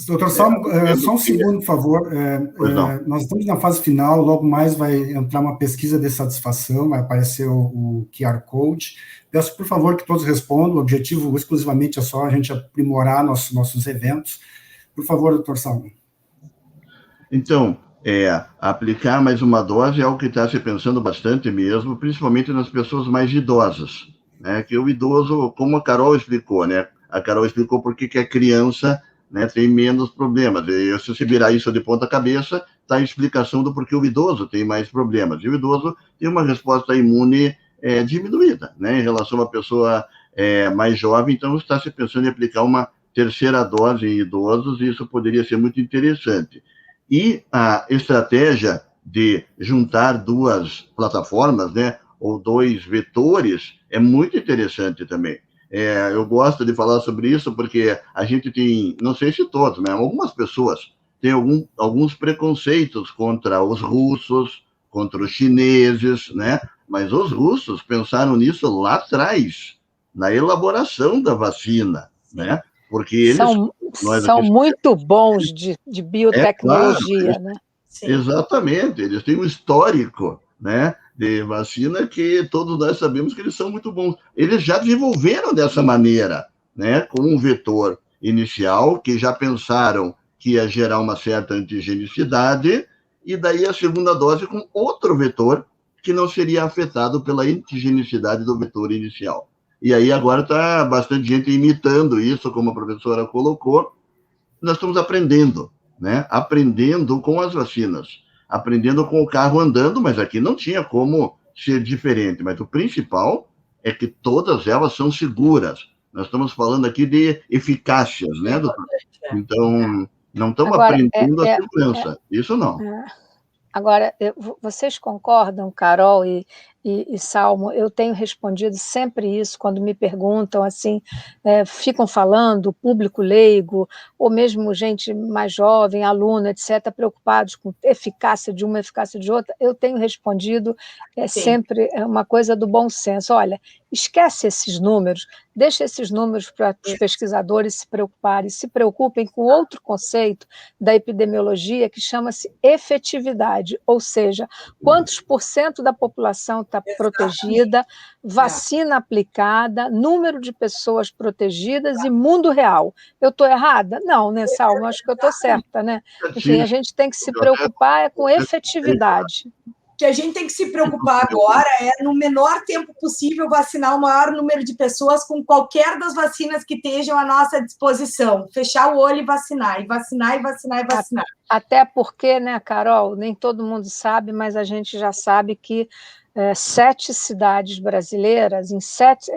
Doutor Salmo, só um segundo, por favor. Nós estamos na fase final, logo mais vai entrar uma pesquisa de satisfação, vai aparecer o QR Code. Peço, por favor, que todos respondam. O objetivo exclusivamente é só a gente aprimorar nossos eventos. Por favor, doutor Salmo. Então, aplicar mais uma dose é algo que está se pensando bastante mesmo, principalmente nas pessoas mais idosas, né? Que o idoso, como a Carol explicou, né? A Carol explicou por que a criança, né, tem menos problemas. E se você virar isso de ponta cabeça, está a explicação do porquê o idoso tem mais problemas. E o idoso tem uma resposta imune diminuída, né, em relação a uma pessoa mais jovem. Então, está se pensando em aplicar uma terceira dose em idosos, e isso poderia ser muito interessante. E a estratégia de juntar 2 plataformas, né, ou 2 vetores, é muito interessante também. Eu gosto de falar sobre isso porque a gente tem, não sei se todos, mas algumas pessoas têm alguns preconceitos contra os russos, contra os chineses, né? Mas os russos pensaram nisso lá atrás, na elaboração da vacina, né? Porque eles... São muito bons de biotecnologia, claro, né? Exatamente, eles têm um histórico, né, de vacina que todos nós sabemos que eles são muito bons. Eles já desenvolveram dessa maneira, né, com um vetor inicial, que já pensaram que ia gerar uma certa antigenicidade, e daí a segunda dose com outro vetor que não seria afetado pela antigenicidade do vetor inicial. E aí agora está bastante gente imitando isso, como a professora colocou. Nós estamos aprendendo, né? Aprendendo com as vacinas, aprendendo com o carro andando, mas aqui não tinha como ser diferente. Mas o principal é que todas elas são seguras. Nós estamos falando aqui de eficácias, né, doutor? Então, não estamos aprendendo a segurança. Isso não. Agora, vocês concordam, Carol e Salmo? Eu tenho respondido sempre isso quando me perguntam, assim, ficam falando, público leigo, ou mesmo gente mais jovem, aluno, etc., preocupados com eficácia de uma, eficácia de outra. Eu tenho respondido sempre uma coisa do bom senso. Olha, esquece esses números, deixa esses números para os pesquisadores se preocuparem, se preocupem com outro conceito da epidemiologia que chama-se efetividade, ou seja, quantos % da população está protegida, vacina aplicada, número de pessoas protegidas e mundo real. Eu estou errada? Não, né, Salmo? Acho que eu estou certa, né? Enfim, a gente tem que se preocupar com efetividade. que a gente tem que se preocupar agora é, no menor tempo possível, vacinar o maior número de pessoas com qualquer das vacinas que estejam à nossa disposição. Fechar o olho e vacinar, e vacinar, e vacinar, e vacinar. Até porque, né, Carol, nem todo mundo sabe, mas a gente já sabe que 7 cidades brasileiras,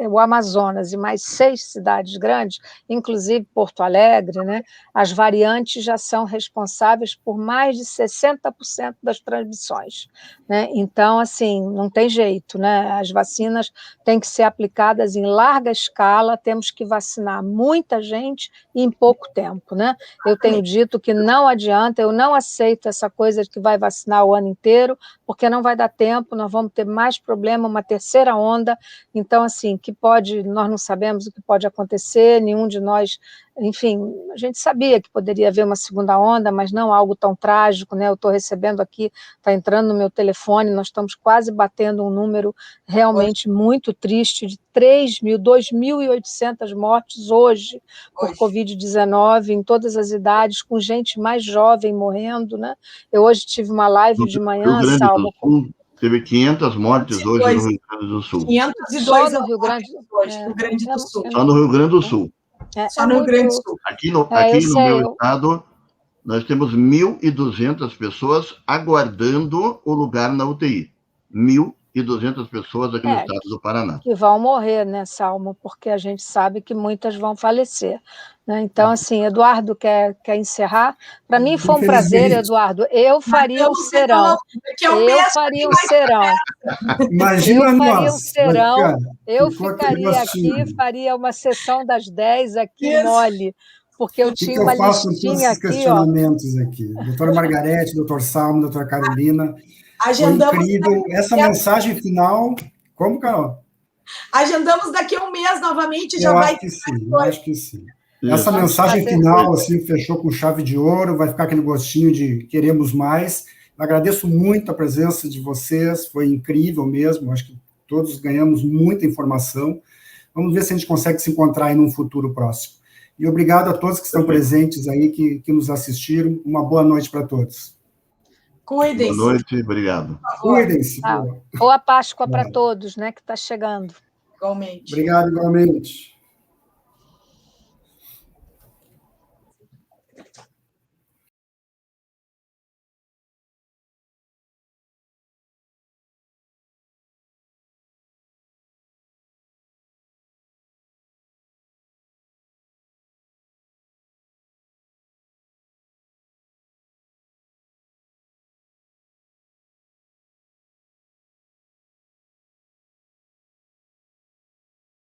o Amazonas e mais 6 cidades grandes, inclusive Porto Alegre, né, as variantes já são responsáveis por mais de 60% das transmissões, né? Então, assim, não tem jeito, né? As vacinas têm que ser aplicadas em larga escala, temos que vacinar muita gente em pouco tempo, né? Eu tenho dito que não adianta, eu não aceito essa coisa de que vai vacinar o ano inteiro, porque não vai dar tempo, nós vamos ter mais problema, uma terceira onda. Então, assim, nós não sabemos o que pode acontecer, nenhum de nós, enfim, a gente sabia que poderia haver uma segunda onda, mas não algo tão trágico, né? Eu estou recebendo aqui, está entrando no meu telefone, nós estamos quase batendo um número realmente muito triste de 2.800 mortes hoje por Covid-19, em todas as idades, com gente mais jovem morrendo, né? Eu hoje tive uma live de manhã, Salmo. Teve 500 mortes hoje no Rio Grande do Sul. 502 só no Rio Grande do Sul. Só no Rio Grande do Sul. Só no Rio Grande do Sul. Aqui no meu estado, nós temos 1.200 pessoas aguardando o lugar na UTI. 1.200 pessoas aqui no estado do Paraná. Que vão morrer, né, Salmo? Porque a gente sabe que muitas vão falecer. Né? Então, assim, Eduardo quer encerrar? Para mim foi um prazer, Eduardo. Eu faria o serão. Eu faria o serão. Imagina eu faria nós. Um serão. Eu ficaria aqui, faria uma sessão das 10 aqui, mole. Porque eu tinha uma listinha aqui. O que eu faço com todos esses questionamentos aqui? Doutora Margarete, doutor Salmo, doutora Carolina. Agendamos. Foi incrível. Essa mensagem final. Como, Carol? Agendamos daqui a um mês novamente. Eu acho que sim. Essa mensagem final assim, fechou com chave de ouro, vai ficar aquele gostinho de queremos mais. Eu agradeço muito a presença de vocês, foi incrível mesmo, acho que todos ganhamos muita informação. Vamos ver se a gente consegue se encontrar aí num futuro próximo. E obrigado a todos que estão presentes aí, que nos assistiram. Uma boa noite para todos. Cuidem-se. Boa noite, obrigado. Cuidem-se. Boa Páscoa para todos, né, que está chegando. Igualmente. Obrigado, igualmente.